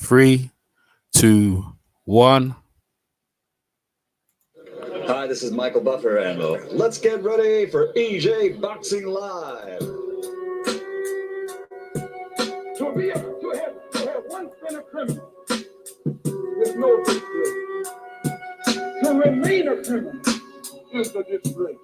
Three, two, one. Hi, this is Michael Buffer, and let's get ready for EJ Boxing Live. To have one sin of criminal with no disgrace. To remain a criminal is a disgrace.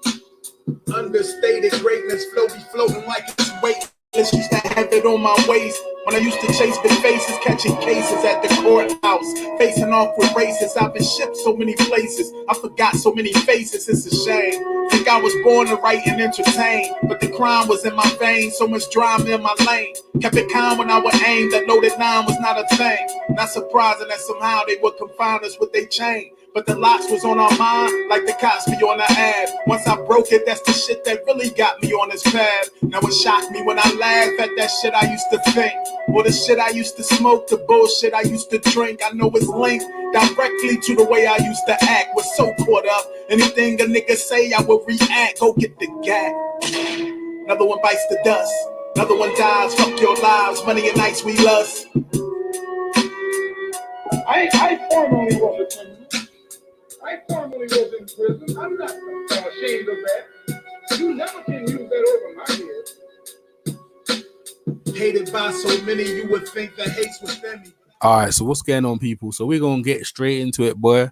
Understated greatness, flow be floating like it's weightless. Used to have it on my waist when I used to chase big faces, catching cases at the courthouse, facing off with races. I've been shipped so many places, I forgot so many faces. It's a shame. Think I was born to write and entertain, but the crime was in my veins. So much drama in my lane. Kept it calm when I would aim. That loaded 9 was not a thing. Not surprising that somehow they would confine us with their chain. But the locks was on our mind, like the cops be on the ad. Once I broke it, that's the shit that really got me on this path. Now it shocked me when I laugh at that shit I used to think. Or the shit I used to smoke, the bullshit I used to drink. I know it's linked directly to the way I used to act. Was so caught up, anything a nigga say I will react. Go get the gag. Another one bites the dust, another one dies. Fuck your lives, money and nights we lust. I formerly was a criminal. I formerly was in prison. I'm not ashamed of that. You never can use that over my head. Hated by so many, you would think the hate's within me. All right, so what's going on, people? So we're gonna get straight into it, boy.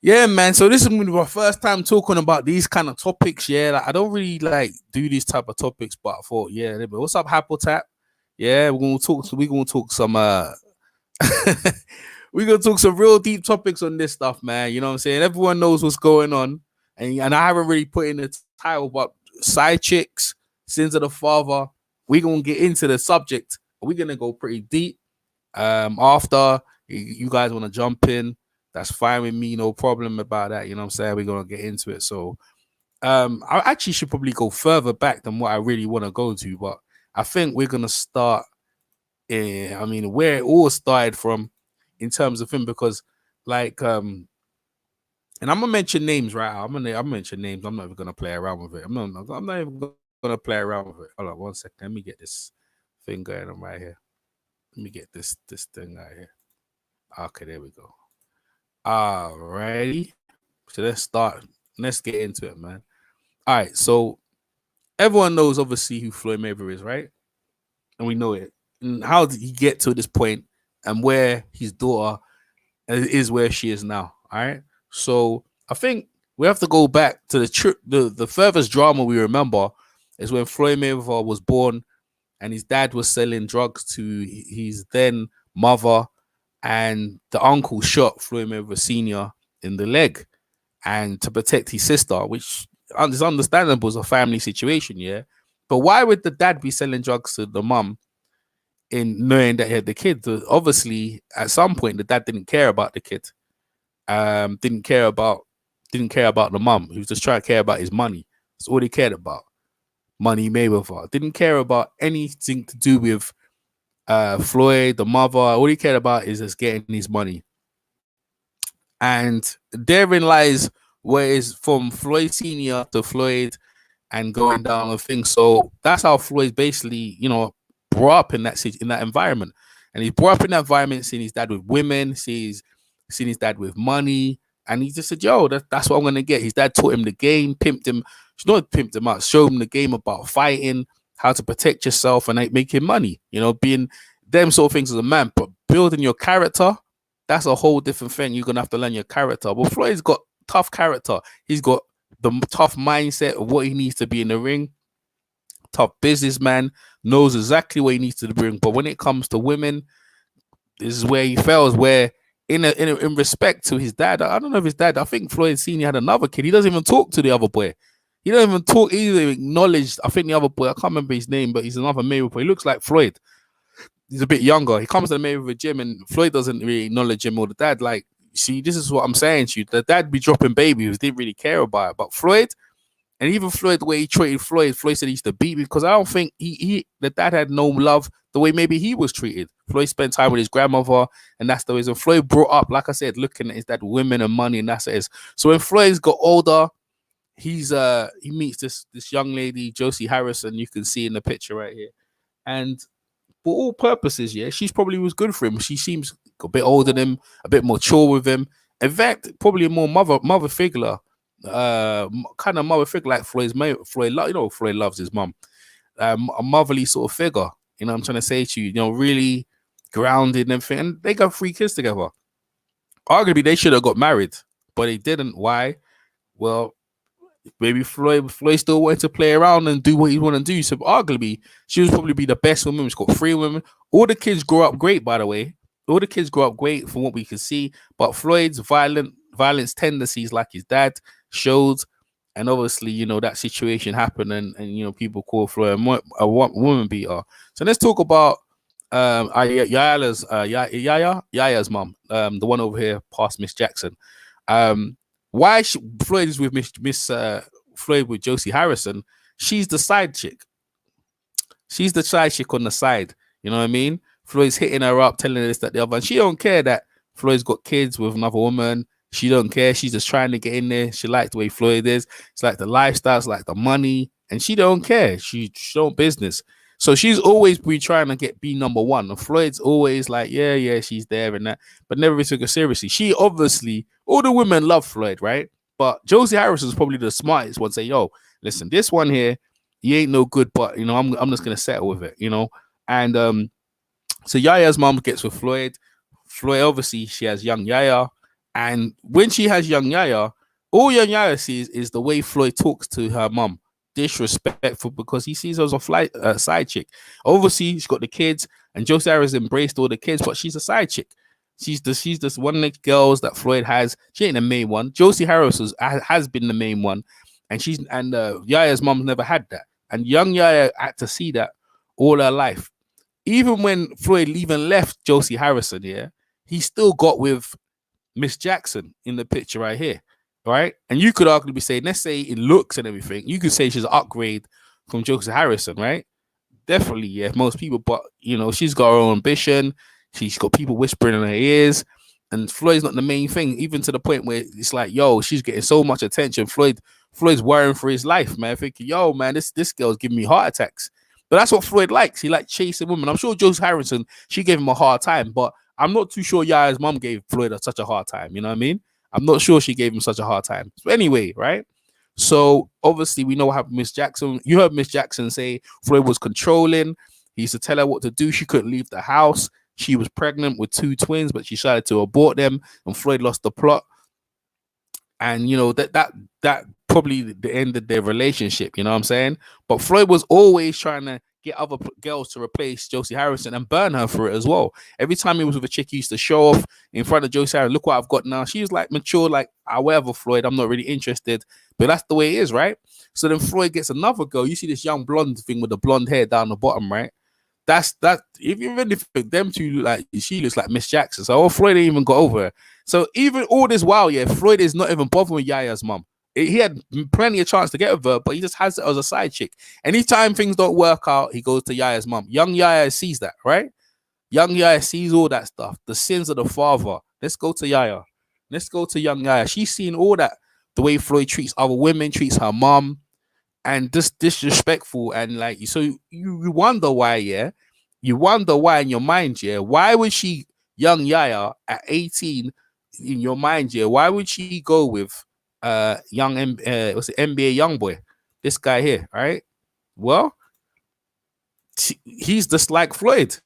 Yeah, man. So this is gonna be my first time talking about these kind of topics. Yeah, like, I don't really like do these type of topics, but I thought, yeah, but what's up, Apple Tap? Yeah, we're gonna talk some we're gonna talk some real deep topics on this stuff, man. You know what I'm saying? Everyone knows what's going on, and I haven't really put in the title, but side chicks, sins of the father. We're gonna get into the subject. We're gonna go pretty deep. After you guys want to jump in, that's fine with me, no problem about that. You know what I'm saying? We're gonna get into it. So I actually should probably go further back than what I really want to go to, but I think we're gonna start where it all started from in terms of him, because like and I'm gonna mention names, right? I'm gonna mention names. I'm not even gonna play around with it. I'm not even gonna play around with it. Hold on 1 second. Let me get this thing going on right here. Let me get this thing right here. Okay, there we go. Alrighty. So let's start. Let's get into it, man. All right, so everyone knows obviously who Floyd Mayweather is, right? And we know it. And how did he get to this point and where his daughter is where she is now? All right. So I think we have to go back to the furthest drama we remember is when Floyd Mayweather was born and his dad was selling drugs to his then mother, and the uncle shot Floyd Mayweather Sr. in the leg and to protect his sister, which is understandable as a family situation, yeah. But why would the dad be selling drugs to the mum in knowing that he had the kid? Obviously, at some point, the dad didn't care about the kid. Didn't care about the mum. He was just trying to care about his money. That's all he cared about. Money Mayweather. Didn't care about anything to do with Floyd, the mother. All he cared about is just getting his money. And therein lies where is from Floyd Sr. to Floyd and going down and things. So that's how Floyd basically, brought up in that environment. And he's brought up in that environment, seeing his dad with women, seeing his dad with money. And he just said, yo, that's what I'm going to get. His dad taught him the game, pimped him out, showed him the game about fighting, how to protect yourself and making money, being them sort of things as a man. But building your character, that's a whole different thing. You're going to have to learn your character. But Floyd's got tough character. He's got the tough mindset of what he needs to be in the ring. Tough businessman, knows exactly what he needs to bring. But when it comes to women, this is where he fails, where in respect to his dad, I don't know if his dad, I think Floyd Sr. had another kid. He doesn't even talk to the other boy. He doesn't even talk, he doesn't even acknowledge, I think the other boy, I can't remember his name, but he's another Mayweather. He looks like Floyd. He's a bit younger. He comes to the Mayweather gym and Floyd doesn't really acknowledge him or the dad. Like, see, this is what I'm saying to you. The dad be dropping babies, didn't really care about it. But Floyd, and even Floyd, the way he treated Floyd said he used to beat me because I don't think the dad had no love the way maybe he was treated. Floyd spent time with his grandmother, and that's the reason Floyd brought up, like I said, looking at his dad, women and money, and that's it. So when Floyd's got older, he meets this young lady, Josie Harrison, you can see in the picture right here. And for all purposes, yeah, she's probably was good for him. She seems a bit older than him, a bit more mature with him. In fact, probably a more mother figure, kind of mother figure like Floyd's mate. Floyd loves his mum. A motherly sort of figure. You know what I'm trying to say to you? You know, really grounded and everything. And they got 3 kids together. Arguably, they should have got married, but they didn't. Why? Well, maybe Floyd still wanted to play around and do what he wanted to do. So arguably, she was probably be the best woman. She's got 3 women. All the kids grow up great, by the way. All the kids grow up great from what we can see. But Floyd's violence tendencies, like his dad, showed. And obviously, you know, that situation happened, and you know, people call Floyd a woman beater. So let's talk about Yaya's mom, the one over here past Miss Jackson. Why Floyd is with Miss Floyd with Josie Harrison? She's the side chick. She's the side chick on the side. You know what I mean? Floyd's hitting her up, telling her this, that, the other, and she don't care that Floyd's got kids with another woman. She don't care. She's just trying to get in there. She likes the way Floyd is. It's like the lifestyle, it's like the money, and she don't care. She don't business. So she's always been trying to be number one. And Floyd's always like, yeah, she's there and that, but never really took her seriously. She obviously, all the women love Floyd, right? But Josie Harris is probably the smartest one. Say, yo, listen, this one here, he ain't no good, but you know, I'm just gonna settle with it, you know. And so Yaya's mom gets with Floyd. Floyd, obviously, she has young Yaya. And when she has young Yaya, all young Yaya sees is the way Floyd talks to her mom. Disrespectful, because he sees her as a side chick. Obviously, she's got the kids, and Josie Harris embraced all the kids, but she's a side chick. She's this one of the girls that Floyd has. She ain't the main one. Josie Harris has been the main one, and Yaya's mom never had that. And young Yaya had to see that all her life. Even when Floyd even left Josie Harrison, yeah, he still got with Miss Jackson in the picture right here, right? And you could arguably say, let's say in looks and everything, you could say she's an upgrade from Josie Harrison, right? Definitely, yeah, most people, but you know, she's got her own ambition. She's got people whispering in her ears, and Floyd's not the main thing, even to the point where it's like, yo, she's getting so much attention. Floyd's worrying for his life, man. Thinking, yo, man, this girl's giving me heart attacks. But that's what Floyd likes. He likes chasing women. I'm sure Josie Harrison, she gave him a hard time, but I'm not too sure Yaya's mom gave Floyd such a hard time. You know what I mean? I'm not sure she gave him such a hard time. So anyway, right? So obviously we know what happened with Miss Jackson. You heard Miss Jackson say Floyd was controlling. He used to tell her what to do. She couldn't leave the house. She was pregnant with 2 twins, but she decided to abort them, and Floyd lost the plot. And you know, that probably the end of their relationship, you know what I'm saying? But Floyd was always trying to get other girls to replace Josie Harrison and burn her for it as well. Every time he was with a chick, he used to show off in front of Josie Harrison. Look what I've got now. She was like mature, like, whatever, Floyd, I'm not really interested. But that's the way it is, right? So then Floyd gets another girl. You see this young blonde thing with the blonde hair down the bottom, right? That's that. If you really think them two look like, she looks like Miss Jackson. So Floyd ain't even got over her. So even all this while, yeah, Floyd is not even bothering with Yaya's mom. He had plenty of chance to get with her, but he just has it as a side chick. Anytime things don't work out, he goes to Yaya's mom. Young Yaya sees that, right? Young Yaya sees all that stuff. The sins of the father. Let's go to Yaya. Let's go to young Yaya. She's seen all that. The way Floyd treats other women, treats her mom, and just disrespectful. And like, so you wonder why, yeah? You wonder why in your mind, yeah? Why would she, young Yaya at 18, in your mind, yeah? Why would she go with young NBA young boy, this guy here, right? Well, he's just like Floyd.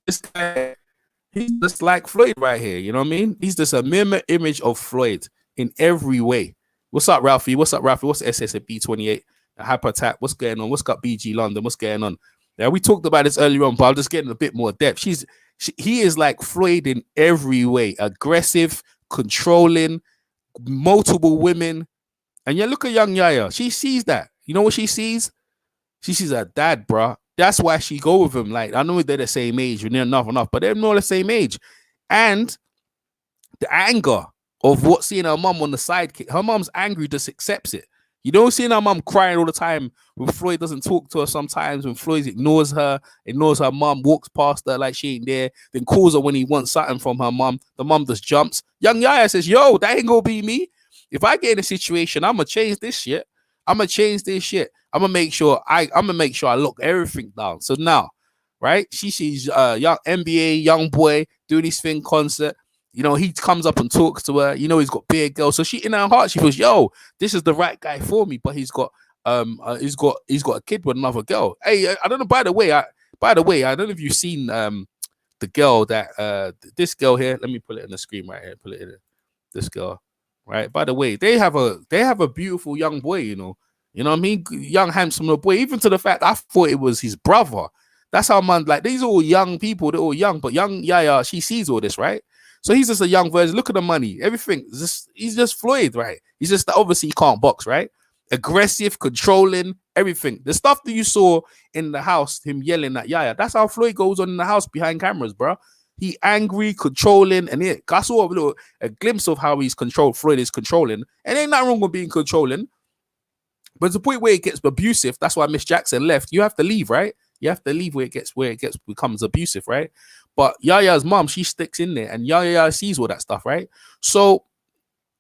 This guy, he's just like Floyd right here. You know what I mean? He's just a mirror image of Floyd in every way. What's up, Ralphie? What's up, Ralphie? What's SS at B28? Hyper Attack. What's going on? What's got BG London? What's going on? Yeah, we talked about this earlier on, but I'm just getting a bit more depth. He is like Floyd in every way. Aggressive, controlling, multiple women. And yeah, look at young Yaya. She sees that. You know what she sees? She sees her dad, bruh. That's why she go with him. Like, I know they're the same age, we're near enough, but they're not the same age. And the anger of what seeing her mom on the sidekick. Her mom's angry, just accepts it. You don't see her mom crying all the time when Floyd doesn't talk to her sometimes, when Floyd ignores her mom, walks past her like she ain't there, then calls her when he wants something from her mom. The mom just jumps. Young Yaya says, yo, that ain't gonna be me. If I get in a situation, I'm gonna change this shit. I'm gonna make sure I lock everything down. So now, right? She sees young NBA young boy doing his thing concert. You know, he comes up and talks to her. You know, he's got big girls, so she in her heart she feels, yo, this is the right guy for me. But he's got a kid with another girl. Hey, I don't know. By the way, I don't know if you've seen the girl that this girl here. Let me put it in the screen right here. Put it in this girl, right? By the way, they have a beautiful young boy. You know what I mean? Young handsome little boy. Even to the fact I thought it was his brother. That's how man, like, these are all young people. They're all young, but young Yaya, she sees all this, right? So he's just a young version. Look at the money, everything. He's just Floyd, right? He's just obviously he can't box, right? Aggressive, controlling, everything. The stuff that you saw in the house, him yelling at Yaya, that's how Floyd goes on in the house behind cameras, bro. He angry, controlling, and I saw a glimpse of how he's controlled. Floyd is controlling, and ain't nothing wrong with being controlling. But the point where it gets abusive, that's why Miss Jackson left. You have to leave, right? You have to leave where it becomes abusive, right? But Yaya's mom, she sticks in there, and Yaya sees all that stuff, right? So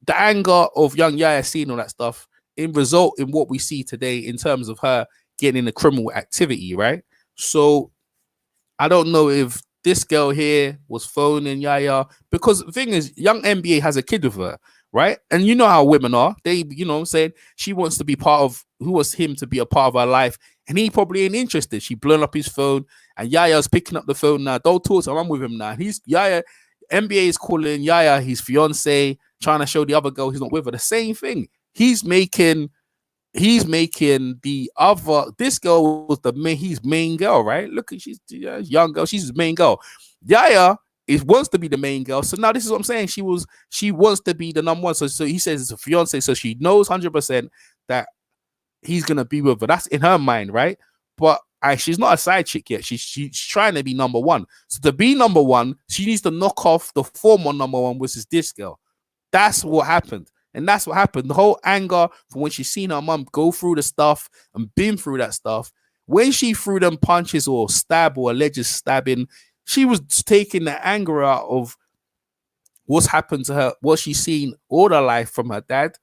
the anger of young Yaya seeing all that stuff in result in what we see today in terms of her getting in a criminal activity, right? So I don't know if this girl here was phoning Yaya, because the thing is, young NBA has a kid with her, right? And you know how women are. They, you know what I'm saying? She wants to be part of, who wants him to be a part of her life, and he probably ain't interested. She blown up his phone, and Yaya's picking up the phone now. Don't talk to him, I'm with him now. Yaya, NBA is calling Yaya his fiance, trying to show the other girl he's not with her. The same thing. He's making the other, this girl was his main girl, right? Look, she's a young girl, she's his main girl. Yaya wants to be the main girl. So now this is what I'm saying. She wants to be the number one. So he says it's a fiance, so she knows 100% that he's gonna be with her. That's in her mind, right? But she's not a side chick yet. She's trying to be number one. So to be number one, she needs to knock off the former number one, which is this girl. That's what happened. And that's what happened. The whole anger from when she seen her mom go through the stuff and been through that stuff. When she threw them punches or stab or alleged stabbing, she was taking the anger out of what's happened to her, what she's seen all her life from her dad,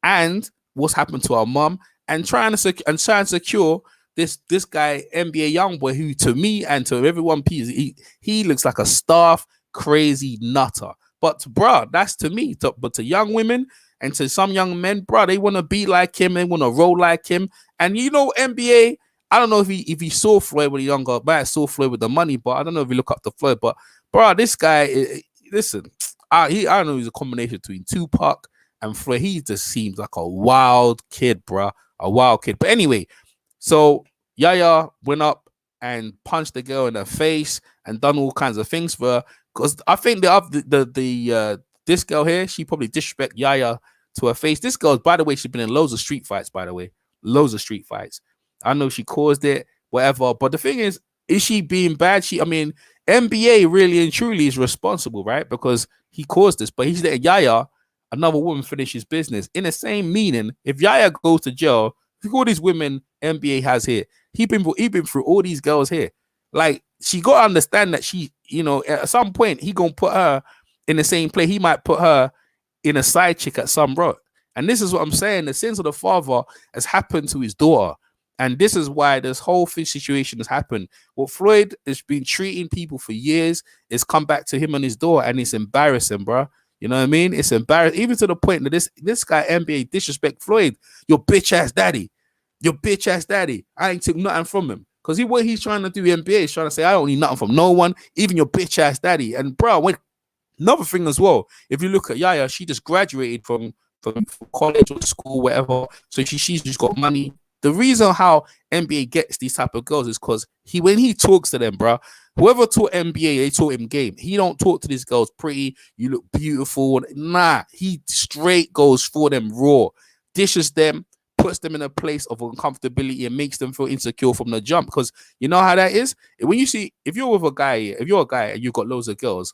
and what's happened to her mom, and trying to secure this guy, NBA young boy, who to me and to everyone, he looks like a starved, crazy nutter. But bruh, that's to me. But to young women and to some young men, bruh, they want to be like him. They want to roll like him. And you know, NBA, I don't know if he saw Floyd when he younger, but I saw Floyd with the money. But I don't know if he look up to Floyd. But bruh, this guy, listen, I don't know. He's a combination between Tupac and Floyd. He just seems like a wild kid, bruh, a wild kid. But anyway, so Yaya went up and punched the girl in the face and done all kinds of things for her. Because I think this girl here, she probably disrespect Yaya to her face. This girl, by the way, she's been in loads of street fights, by the way. Loads of street fights. I know she caused it, whatever. But the thing is she being bad? NBA really and truly is responsible, right? Because he caused this. But he's letting Yaya, another woman, finish his business. In the same meaning, if Yaya goes to jail, look at all these women NBA has here. He been through all these girls here. Like, she got to understand that she, you know, at some point, he going to put her in the same place. He might put her in a side chick at some road. And this is what I'm saying. The sins of the father has happened to his daughter. And this is why this whole situation has happened. What Floyd has been treating people for years is come back to him and his daughter. And it's embarrassing, bro. You know what I mean? It's embarrassing. Even to the point that this guy, NBA, disrespect Floyd. Your bitch ass daddy. Your bitch ass daddy. I ain't took nothing from him. Because what he's trying to do, NBA, is trying to say, I don't need nothing from no one, even your bitch ass daddy. And bro, another thing as well, if you look at Yaya, she just graduated from college or school, whatever. So she's just got money. The reason how NBA gets these type of girls is because when he talks to them, bro, whoever taught NBA, they taught him game. He don't talk to these girls pretty, you look beautiful. Nah, he straight goes for them raw, dishes them, puts them in a place of uncomfortability and makes them feel insecure from the jump. Because you know how that is? When you see, if you're a guy and you've got loads of girls,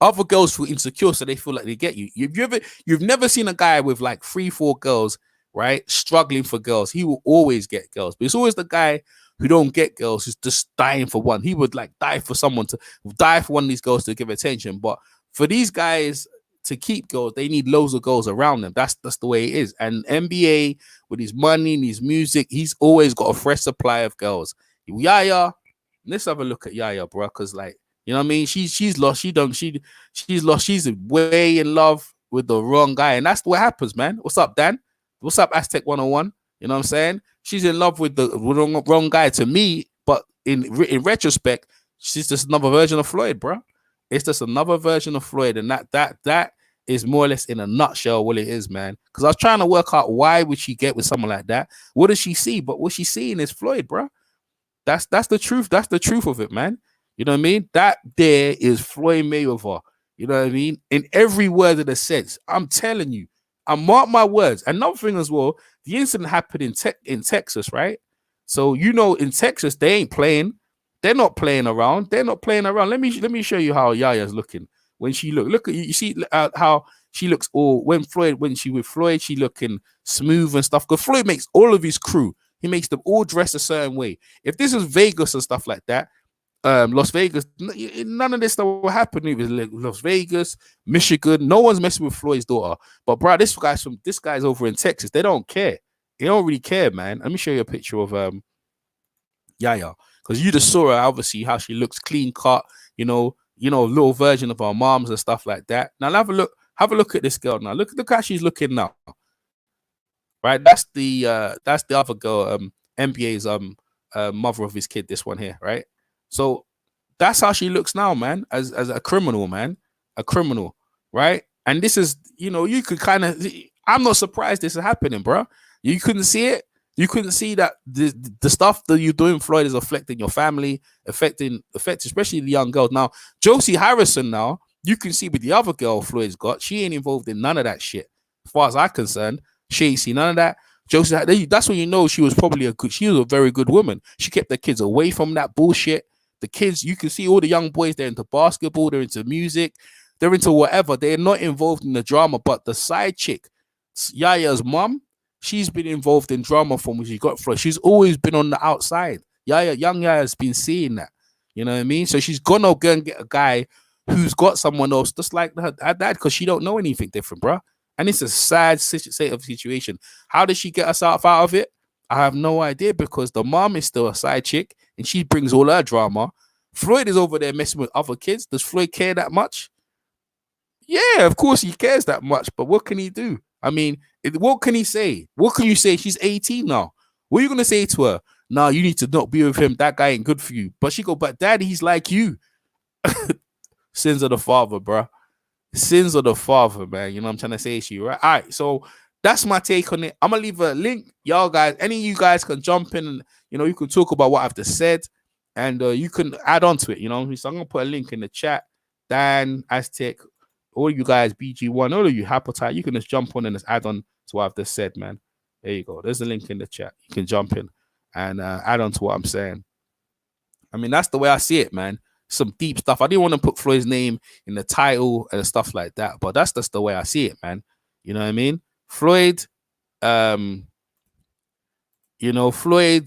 other girls feel insecure, so they feel like they get you. You've never seen a guy with like 3-4 girls, right, struggling for girls. He will always get girls. But it's always the guy who don't get girls who's just dying for one. He would like die for one of these girls to give attention. But for these guys to keep girls, they need loads of girls around them. That's the way it is. And NBA, with his money and his music, he's always got a fresh supply of girls. Yaya, let's have a look at Yaya, bro. Because like, you know what I mean? She's lost. She's lost. She's way in love with the wrong guy, and that's what happens, man. What's up, Dan? What's up, Aztec 101? You know what I'm saying? She's in love with the wrong guy to me, but in retrospect, she's just another version of Floyd, bro. It's just another version of Floyd, and that is more or less in a nutshell what it is, man. Because I was trying to work out why would she get with someone like that? What does she see? But what she's seeing is Floyd, bro. That's the truth. That's the truth of it, man. You know what I mean? That there is Floyd Mayweather. You know what I mean? In every word of the sense. I'm telling you. I mark my words. Another thing as well, the incident happened in Texas, right? So you know, in Texas, they ain't playing. They're not playing around. They're not playing around. Let me show you how Yaya's looking when she look at you. You see how she looks. All when she with Floyd, she looking smooth and stuff. Because Floyd makes all of his crew. He makes them all dress a certain way. If this is Vegas and stuff like that, Las Vegas, none of this stuff will happen. It was Las Vegas, Michigan. No one's messing with Floyd's daughter. But bro, this guy's over in Texas. They don't care. They don't really care, man. Let me show you a picture of Yaya, because you just saw her, obviously, how she looks clean cut. You know, a little version of our moms and stuff like that. Now have a look at this girl. Now look how she's looking now. Right, that's the other girl, NBA's mother of his kid. This one here, right? So that's how she looks now, man, as a criminal, man, a criminal, right? And this is, you could kind of, I'm not surprised this is happening, bro. You couldn't see it. You couldn't see that the stuff that you're doing, Floyd, is affecting your family, affecting especially the young girls. Now, Josie Harrison, now you can see with the other girl Floyd's got, she ain't involved in none of that shit. As far as I'm concerned, she ain't seen none of that. Josie, that's when you know she was probably she was a very good woman. She kept the kids away from that bullshit. The kids, you can see all the young boys, they're into basketball, they're into music, they're into whatever. They're not involved in the drama. But the side chick, Yaya's mom, she's been involved in drama from when she got Floyd. She's always been on the outside. Young Yaya's been seeing that. You know what I mean? So she's gonna go and get a guy who's got someone else just like her dad, because she don't know anything different, bro. And it's a sad state of situation. How does she get herself out of it? I have no idea, because the mom is still a side chick and she brings all her drama. Floyd is over there messing with other kids. Does Floyd care that much? Yeah, of course he cares that much, but what can he do? I mean, what can he say? What can you say? She's 18 now. What are you going to say to her? No, you need to not be with him. That guy ain't good for you. But she go, but daddy, he's like you. Sins of the father, bro. Sins of the father, man. You know what I'm trying to say to you, right? All right, so that's my take on it. I'm gonna leave a link, y'all guys. Any of you guys can jump in and you can talk about what I've just said, and you can add on to it. So I'm gonna put a link in the chat. Dan, Aztec, all you guys, BG1, all of you, Hapatite, you can just jump on and just add on to what I've just said, man. There you go. There's a link in the chat. You can jump in and add on to what I'm saying. I mean, that's the way I see it, man. Some deep stuff. I didn't want to put Floyd's name in the title and stuff like that, but that's just the way I see it, man. You know what I mean? Floyd, Floyd,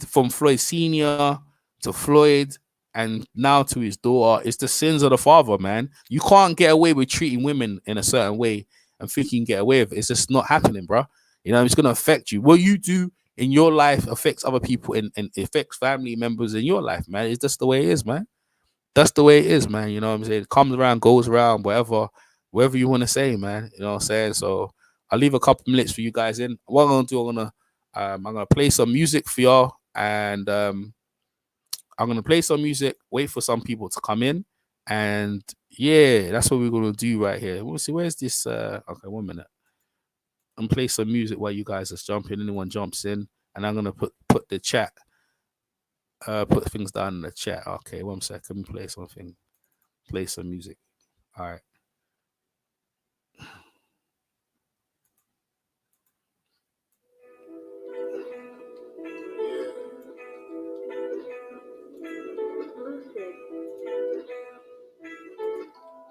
from Floyd Senior to Floyd and now to his daughter, it's the sins of the father, man. You can't get away with treating women in a certain way and think you can get away with it. It's just not happening, bro. It's going to affect you. What you do in your life affects other people and affects family members in your life, man. It's just the way it is, man. That's the way it is, man. You know what I'm saying? It comes around, goes around, whatever you want to say, man. You know what I'm saying? So I'll leave a couple minutes for you guys in. What I'm gonna do, I'm gonna play some music for y'all, and I'm gonna play some music, wait for some people to come in, and yeah, that's what we're gonna do right here. We'll see, where's this okay, 1 minute. I'm gonna play some music while you guys just jump in, anyone jumps in, and I'm gonna put the chat. Put things down in the chat. Okay, 1 second. Let me play something. Play some music. All right.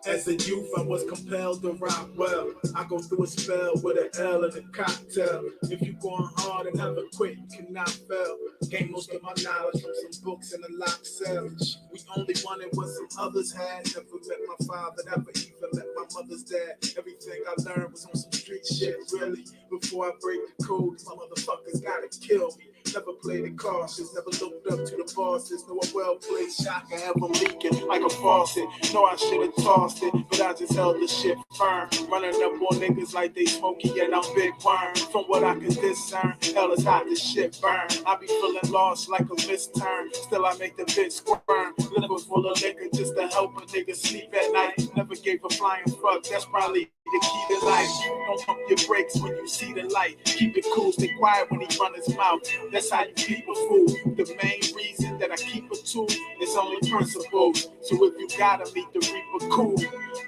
As a youth, I was compelled to rock well. I go through a spell with an L and a cocktail. If you going hard and never quit, you cannot fail. Gain most of my knowledge from some books in a locked cell. We only wanted what some others had. Never met my father, never even met my mother's dad. Everything I learned was on some street shit, really. Before I break the code, these motherfuckers gotta kill me. Never played it cautious, never looked up to the bosses. Know a well-played shot can have them leaking like a faucet. Know I should've tossed it, but I just held the shit firm. Running up on niggas like they smoky and I'm big worm. From what I can discern, hell is hot, this shit burn. I be feeling lost like a misturn. Still I make the bitch squirm. Liver full of liquor just to help a nigga sleep at night. Never gave a flying fuck, that's probably the key to life. Don't pump your brakes when you see the light. Keep it cool, stay quiet when he run his mouth. That's how you keep a fool. The main reason that I keep a tool is only principles. So if you gotta meet the reaper, cool.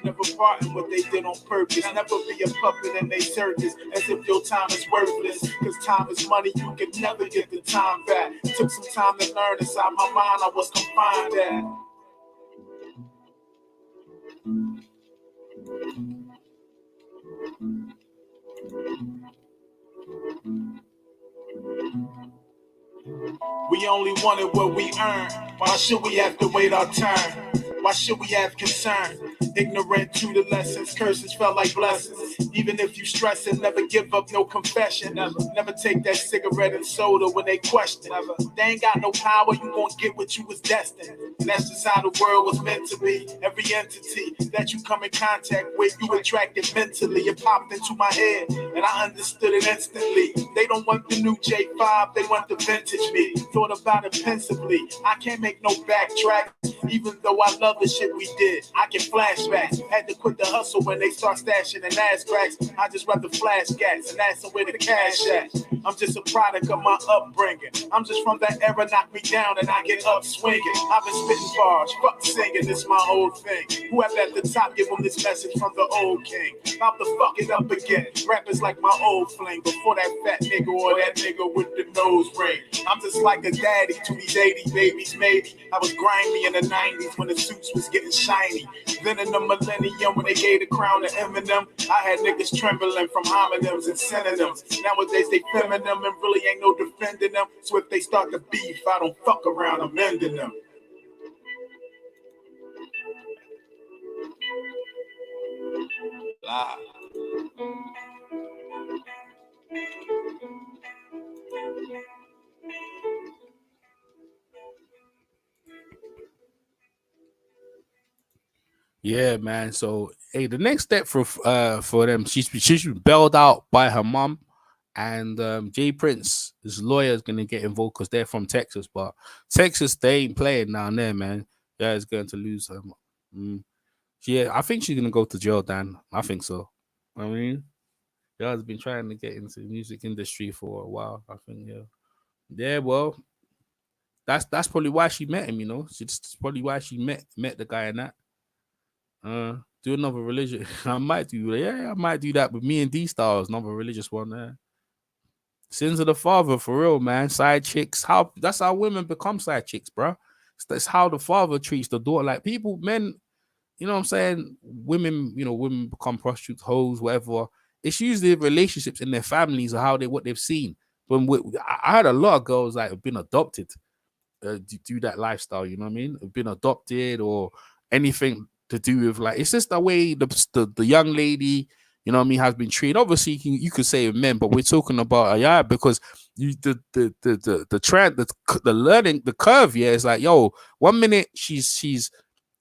Never parting what they did on purpose. Never be a puppet in they circus as if your time is worthless. Cause time is money, you can never get the time back. Took some time to learn inside my mind, I was confined at. We only wanted what we earned. Why should we have to wait our turn? Why should we have concern? Ignorant to the lessons, curses felt like blessings. Even if you stress it, never give up no confession. Never take that cigarette and soda when they question. They ain't got no power, you gon' get what you was destined. And that's just how the world was meant to be. Every entity that you come in contact with, you attracted mentally. It popped into my head, and I understood it instantly. They don't want the new J5, they want the vintage me. Thought about it pensively, I can't make no backtrack. Even though I love the shit we did, I get flashbacks. Had to quit the hustle when they start stashing and ass cracks. I just rather flash gats and ask them where the cash at. I'm just a product of my upbringing. I'm just from that era, knock me down and I get up swinging. I've been spitting bars, fuck singing, this my whole thing. Whoever at the top, give them this message from the old king. About to fuck it up again. Rappers like my old fling. Before that fat nigga or that nigga with the nose ring. I'm just like a daddy to these 80 babies, maybe. I was grimy in the 90s when the suits was getting shiny. Then in the millennium when they gave the crown to Eminem, I had niggas trembling from homonyms and synonyms. Nowadays they feminine and really ain't no defending them. So if they start to beef, I don't fuck around, I'm ending them. Yeah, man. So, hey, the next step for them, she's been bailed out by her mom, and Jay Prince, his lawyer, is gonna get involved because they're from Texas, but Texas they ain't playing down there, man. Yeah, is going to lose her. Yeah, I think she's gonna go to jail, Dan. I think so. I mean, yeah, has been trying to get into the music industry for a while. I think, yeah. Yeah, well, that's probably why she met him, you know. It's probably why she met the guy and that. Do another religion. I might do that with me and D Styles, another religious one there. Sins of the father for real, man. Side chicks. That's how women become side chicks, bro. That's how the father treats the daughter. Like people, men, you know what I'm saying? Women, women become prostitutes, hoes, whatever. It's usually relationships in their families or what they've seen. I had a lot of girls that have been adopted do that lifestyle, you know what I mean? Have been adopted or anything to do with like it's just the way the young lady, you know what I mean, has been treated. Obviously, you could say men, but we're talking about Yaya because the trend, the learning, the curve, yeah, is like, yo, 1 minute she's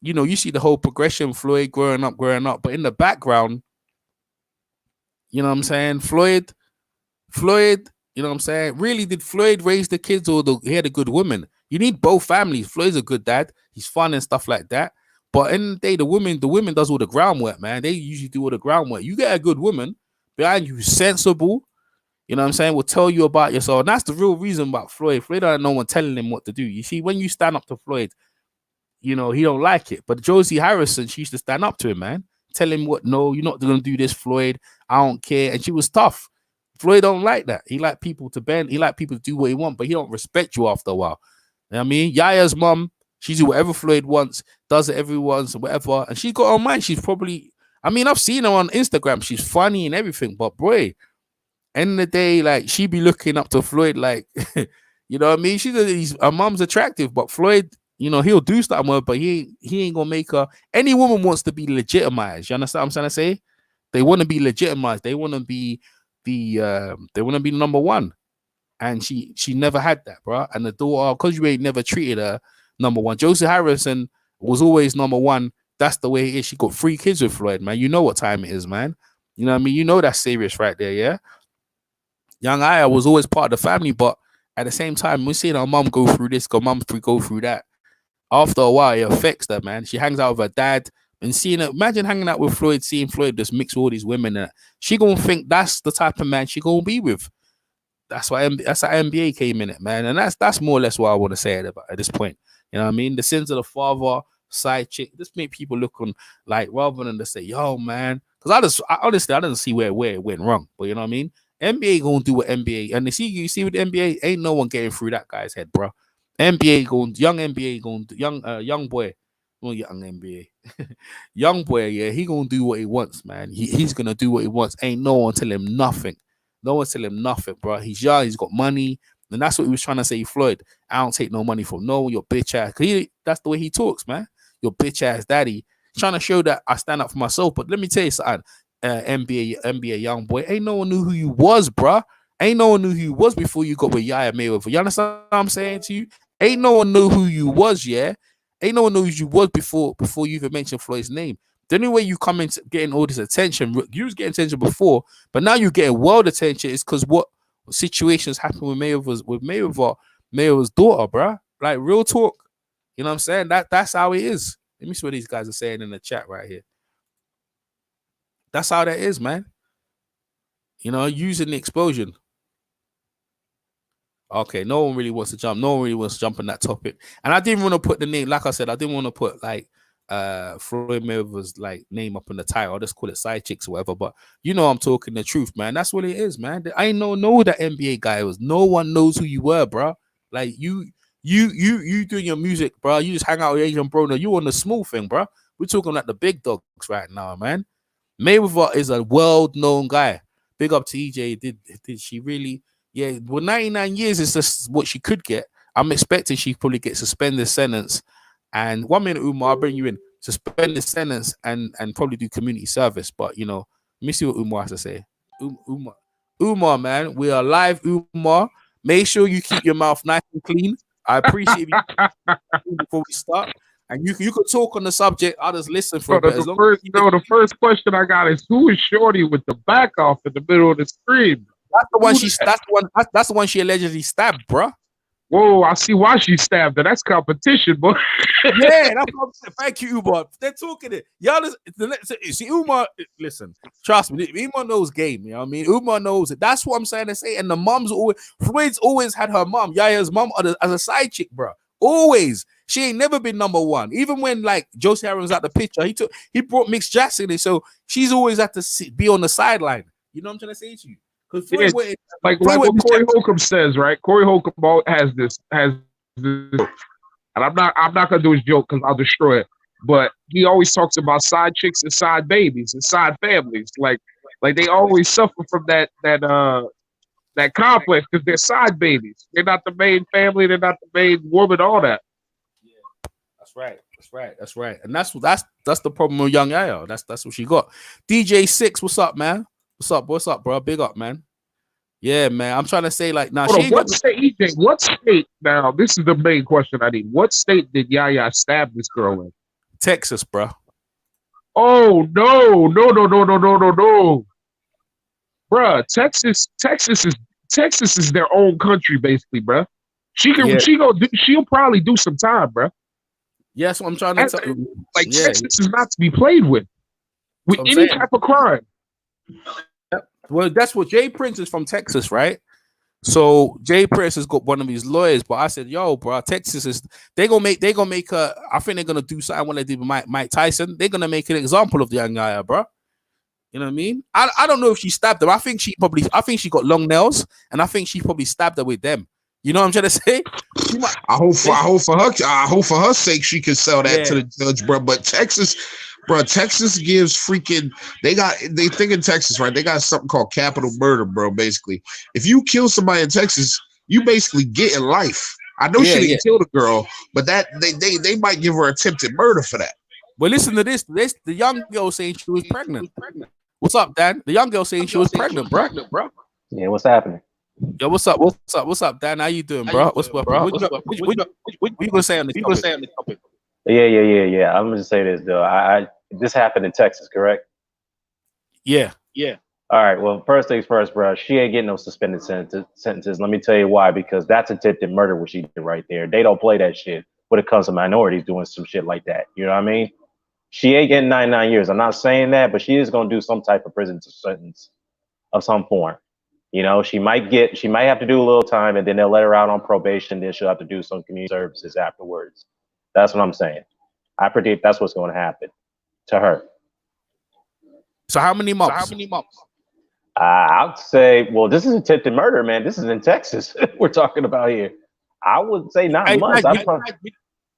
you see the whole progression, Floyd growing up, but in the background, you know what I'm saying, Floyd, you know what I'm saying? Really, did Floyd raise the kids or he had a good woman? You need both families. Floyd's a good dad. He's fun and stuff like that. But in the day, the woman does all the groundwork, man. They usually do all the groundwork. You get a good woman behind you, sensible, you know what I'm saying, will tell you about yourself. And that's the real reason about Floyd. Floyd don't have no one telling him what to do. You see, when you stand up to Floyd, he don't like it. But Josie Harrison, she used to stand up to him, man. Tell him no, you're not going to do this, Floyd. I don't care. And she was tough. Floyd don't like that. He like people to bend. He like people to do what he want, but he don't respect you after a while. You know what I mean? Yaya's mom, she do whatever Floyd wants, does it every once, whatever. And she's got her mind. She's probably, I've seen her on Instagram. She's funny and everything, but boy, end of the day, like, she be looking up to Floyd like, you know what I mean? Her mom's attractive, but Floyd, he'll do stuff with her, but he ain't gonna make her. Any woman wants to be legitimized. You understand what I'm trying to say? They want to be legitimized. They want to be they want to be number one. and she never had that, bro. And the daughter, because you ain't never treated her number one. Josie Harrison was always number one. That's the way it is. She got 3 kids with Floyd, man. You know what time it is, man. You know what I mean? You know that's serious right there, yeah? Young Aya was always part of the family, but at the same time, we're seeing her mom go through this, her mom go through that. After a while, it affects her, man. She hangs out with her dad and seeing it. Imagine hanging out with Floyd, seeing Floyd just mix with all these women. And she gonna think that's the type of man she gonna be with. That's why that's how NBA came in it, man. And that's more or less what I want to say at this point. You know what I mean? The sins of the father, side chick, just make people look on like rather than to say, yo, man. Because honestly, I didn't see where it went wrong. But you know what I mean? NBA gonna do what NBA, and you see with the NBA, ain't no one getting through that guy's head, bro. NBA going, young boy, well, young NBA, young boy, yeah, he gonna do what he wants, man. He's gonna do what he wants. Ain't no one tell him nothing. No one tell him nothing, bro. He's young, he's got money, and that's what he was trying to say, Floyd. I don't take no money from no one, your bitch ass. That's the way he talks, man. Your bitch ass daddy. He's trying to show that I stand up for myself. But let me tell you something. NBA young boy, ain't no one knew who you was, bruh. Ain't no one knew who you was before you got with Yaya Mayweather. You understand what I'm saying to you? Ain't no one knew who you was, yeah. Ain't no one knew who you was before you even mentioned Floyd's name. The only way you come into getting all this attention, you was getting attention before, but now you're getting world attention is because what situations happened with Mayweather's daughter, bruh. Like real talk. You know what I'm saying? That's how it is. Let me see what these guys are saying in the chat right here. That's how that is, man. You know, using the explosion. Okay, no one really wants to jump. No one really wants to jump on that topic. And I didn't want to put the name, like I said, I didn't want to put like Floyd Mayweather's like name up in the title. I'll just call it side chicks or whatever. But you know I'm talking the truth, man. That's what it is, man. I ain't know who that NBA guy was. No one knows who you were, bro. Like you doing your music, bro. You just hang out with Asian bro. You on the small thing, bro. We're talking like the big dogs right now, man. Mayweather is a world-known guy. Big up to EJ. Did she really? Yeah, well, 99 years is just what she could get. I'm expecting she probably get suspended sentence. And 1 minute, Umar, I'll bring you in. Suspended sentence and probably do community service. But, you know, let me see what Umar has to say. Umar, man, we are live, Umar. Make sure you keep your mouth nice and clean. I appreciate you before we start. And you could talk on the subject. I'll just listen for a bit. The first question I got is who is Shorty with the back off in the middle of the screen? That's the one she allegedly stabbed, bro. Whoa, I see why she stabbed her. That's competition, boy. Yeah, that's what I'm saying. Thank you, Umar. They're talking it. Y'all see Umar, listen, trust me, Umar knows game, you know what I mean? Umar knows it. That's what I'm saying to say. And the mom's Floyd's always had her mom, Yaya's mom, as a side chick, bro. Always. She ain't never been number one. Even when like Josie Harris was at the picture, he brought Mix Jackson in, so she's always had to be on the sideline. You know what I'm trying to say to you? Yeah, like what Corey Holcomb says, right? Corey Holcomb has this, and I'm not gonna do his joke because I'll destroy it. But he always talks about side chicks and side babies and side families. Like they always suffer from that complex because they're side babies. They're not the main family. They're not the main woman. All that. That's right. And that's the problem with young Yaya. That's what she got. DJ 6, what's up, man? What's up, bro? Big up, man. Yeah, man. I'm trying to say like now. What state? Now this is the main question I need. What state did Yaya stab this girl in? Texas, bro. Oh no, bruh. Texas is their own country, basically, bruh. She'll probably do some time, bruh. Yeah, that's what I'm trying to tell you. Like Texas is not to be played with any type of crime. Well, that's what Jay Prince is from Texas, right? So Jay Prince has got one of his lawyers, but I said, "Yo, bro, Texas is they gonna make her. I think they're gonna do something when they did with Mike Tyson. They're gonna make an example of the young guy, bro. You know what I mean? I don't know if she stabbed him. I think she got long nails, and I think she probably stabbed her with them. You know what I'm trying to say? I hope for her sake she can sell that to the judge, bro. But Texas gives freaking. They think in Texas, right? They got something called capital murder, bro. Basically, if you kill somebody in Texas, you basically get in life. I know she didn't kill the girl, but that they might give her attempted murder for that. Well, listen to this. The young girl saying she was pregnant. What's up, Dan? The young girl saying she was pregnant, bro. Yeah, what's happening? Yo, what's up? What's up, Dan? How you doing, bro? What's up? What you gonna say on this topic? Yeah. I'm gonna say this though. I this happened in Texas, correct? Yeah. All right. Well, first things first, bro. She ain't getting no suspended sentences. Let me tell you why. Because that's attempted murder, what she did right there. They don't play that shit when it comes to minorities doing some shit like that. You know what I mean? She ain't getting 99 years. I'm not saying that, but she is gonna do some type of prison sentence of some form. You know, she might have to do a little time, and then they'll let her out on probation. Then she'll have to do some community services afterwards. That's what I'm saying. I predict that's what's going to happen to her. So how many months? I'd say, well, this is attempted murder, man. This is in Texas. We're talking about here. I would say not months.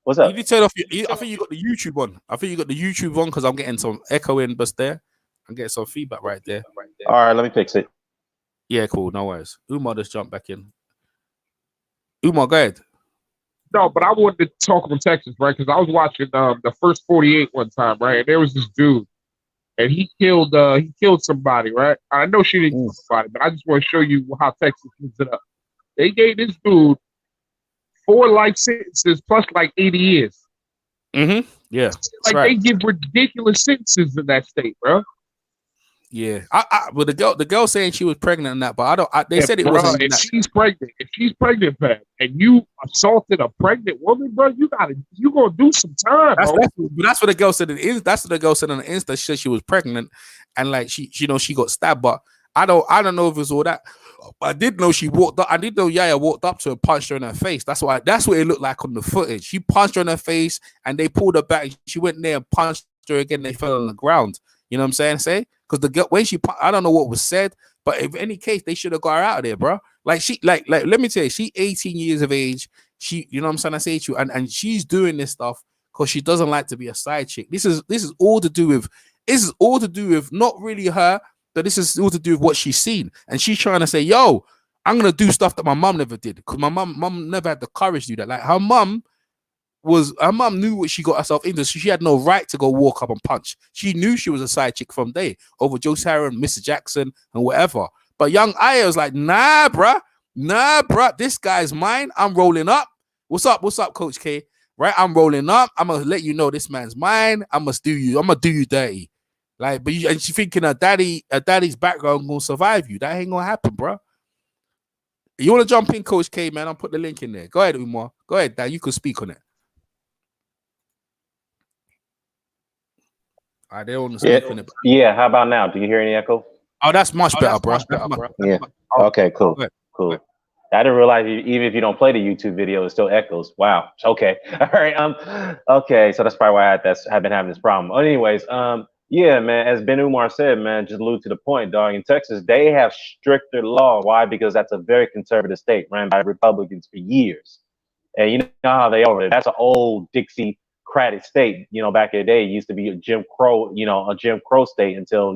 What's up? You did turn off. I think you got the YouTube on. Because I'm getting some echoing, but there, I'm getting some feedback right there. All right, let me fix it. Yeah, cool. No worries. Umar just jumped back in. Umar, go ahead. No, but I wanted to talk from Texas, right? Because I was watching the first 48 one time, right? And there was this dude, and he killed somebody, right? I know she didn't kill somebody, but I just want to show you how Texas cleans it up. They gave this dude 4 life sentences plus like 80 years. Mm-hmm. Yeah. Like they give ridiculous sentences in that state, bro. Yeah, but the girl saying she was pregnant and that, but they said it wasn't. If she's pregnant, man, and you assaulted a pregnant woman, bro, you gonna do some time, bro. That's what the girl said. That's what the girl said on the Insta. She said she was pregnant, and like she got stabbed. But I don't know if it was all that. I did know she walked up. I did know Yaya walked up to her and punched her in her face. That's what it looked like on the footage. She punched her in her face, and they pulled her back. She went there and punched her again. They fell on the ground. You know what I'm saying? Because the girl, when I don't know what was said, but in any case, they should have got her out of there, bro. Like let me tell you, she 18 years of age. She, you know what I'm saying? I say to you, and she's doing this stuff because she doesn't like to be a side chick. This is all to do with not really her, but this is all to do with what she's seen. And she's trying to say, yo, I'm gonna do stuff that my mom never did. Because my mom never had the courage to do that. Like her mom knew what she got herself into, so she had no right to go walk up and punch. She knew she was a side chick from day over Joe Sarah and Mr. Jackson and whatever. But young Aya was like, nah, bruh, this guy's mine. I'm rolling up. What's up, Coach K? Right? I'm rolling up. I'm gonna let you know this man's mine. I'm gonna do you dirty. Like, but and she thinking her daddy's background gonna survive you. That ain't gonna happen, bro. You wanna jump in, Coach K, man? I'll put the link in there. Go ahead, Umar. Go ahead, Dan. You can speak on it. They don't speak on it. Yeah, how about now? Do you hear any echo? Oh, that's much better, bro. Yeah. Okay, cool. I didn't realize even if you don't play the YouTube video, it still echoes. Wow. Okay. All right. Okay. So that's probably why I've been having this problem. Anyways, yeah, man. As Ben Umar said, man, just allude to the point, dog. In Texas, they have stricter law. Why? Because that's a very conservative state ran by Republicans for years, and you know how they are. That's an old Dixiecratic state. You know, back in the day, it used to be a Jim Crow state until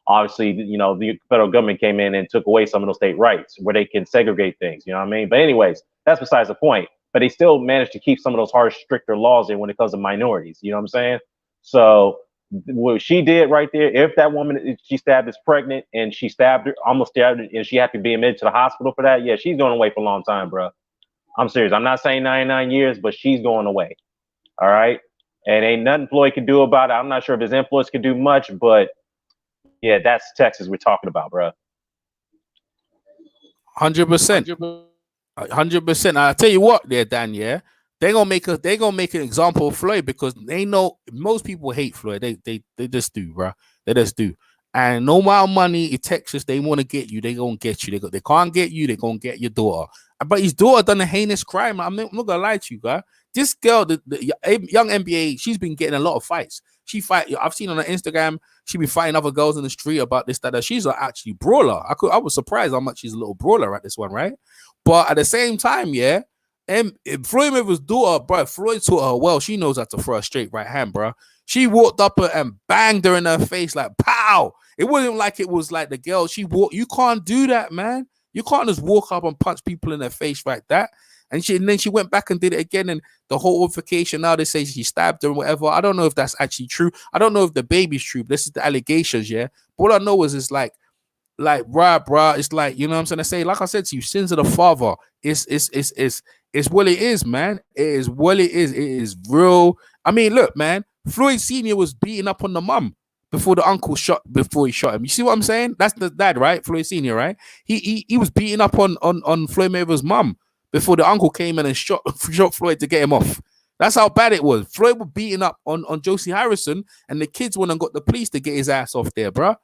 obviously, the federal government came in and took away some of those state rights where they can segregate things. You know what I mean? But anyways, that's besides the point. But they still managed to keep some of those harsh, stricter laws in when it comes to minorities. You know what I'm saying? So what she did right there, if that woman she stabbed is pregnant and she almost stabbed her, and she had to be admitted to the hospital for that, yeah, she's going away for a long time, bro. I'm serious. I'm not saying 99 years, but she's going away. All right? And ain't nothing Floyd can do about it. I'm not sure if his influence can do much, but yeah, that's Texas we're talking about, bro. 100%. 100%. I tell you what, there, Dan. Yeah, they're gonna make an example of Floyd because they know most people hate Floyd. They just do, bro. They just do. And no amount of money in Texas, they want to get you. They gonna get you. They can't get you. They gonna get your daughter. But his daughter done a heinous crime. I'm not gonna lie to you, guy. This girl, the young NBA, she's been getting a lot of fights. I've seen on her Instagram, she been fighting other girls in the street about this, that. She's actually brawler. I was surprised how much she's a little brawler at this one, right? But at the same time, yeah, and Floyd Mayweather's daughter, bro, Floyd taught her well. She knows how to throw a straight right hand, bro. She walked up her and banged her in her face like pow. It wasn't like it was like the girl. You can't do that, man. You can't just walk up and punch people in their face like that. And then she went back and did it again. And the whole altercation, now they say she stabbed her and whatever. I don't know if that's actually true. I don't know if the baby's true. But this is the allegations, yeah. But all I know is it's like Like, bruh, it's like, you know what I'm saying? I say, like I said to you, sins of the father. It's what it is, man. It is what it is. It is real. I mean, look, man, Floyd Sr. was beating up on the mum before the uncle before he shot him. You see what I'm saying? That's the dad, right? Floyd Sr., right? He was beating up on Floyd Mayweather's mum before the uncle came in and shot Floyd to get him off. That's how bad it was. Floyd was beating up on Josie Harrison, and the kids went and got the police to get his ass off there, bruh.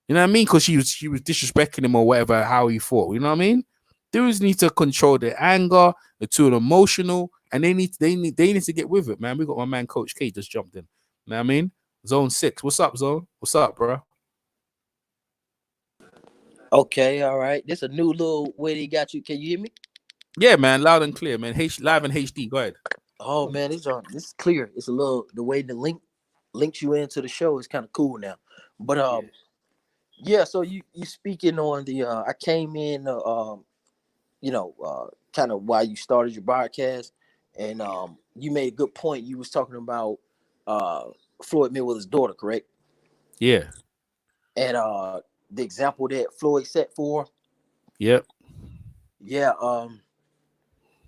You know what I mean? Because she was disrespecting him or whatever, how he fought. You know what I mean? Dudes need to control their anger. They're too emotional, and they need to get with it, man. We got my man Coach K just jumped in. You know what I mean? Zone 6. What's up, Zone? What's up, bro? Okay, all right. This a new little way they got you. Can you hear me? Yeah, man, loud and clear, man. Live in HD. Go ahead. Oh man, this is clear. It's a little the way the links you into the show is kind of cool now. But yeah. So you speaking on the I came in kind of why you started your broadcast, and you made a good point. You was talking about Floyd Mayweather's daughter, correct? Yeah. And the example that Floyd set for. Yep. Yeah.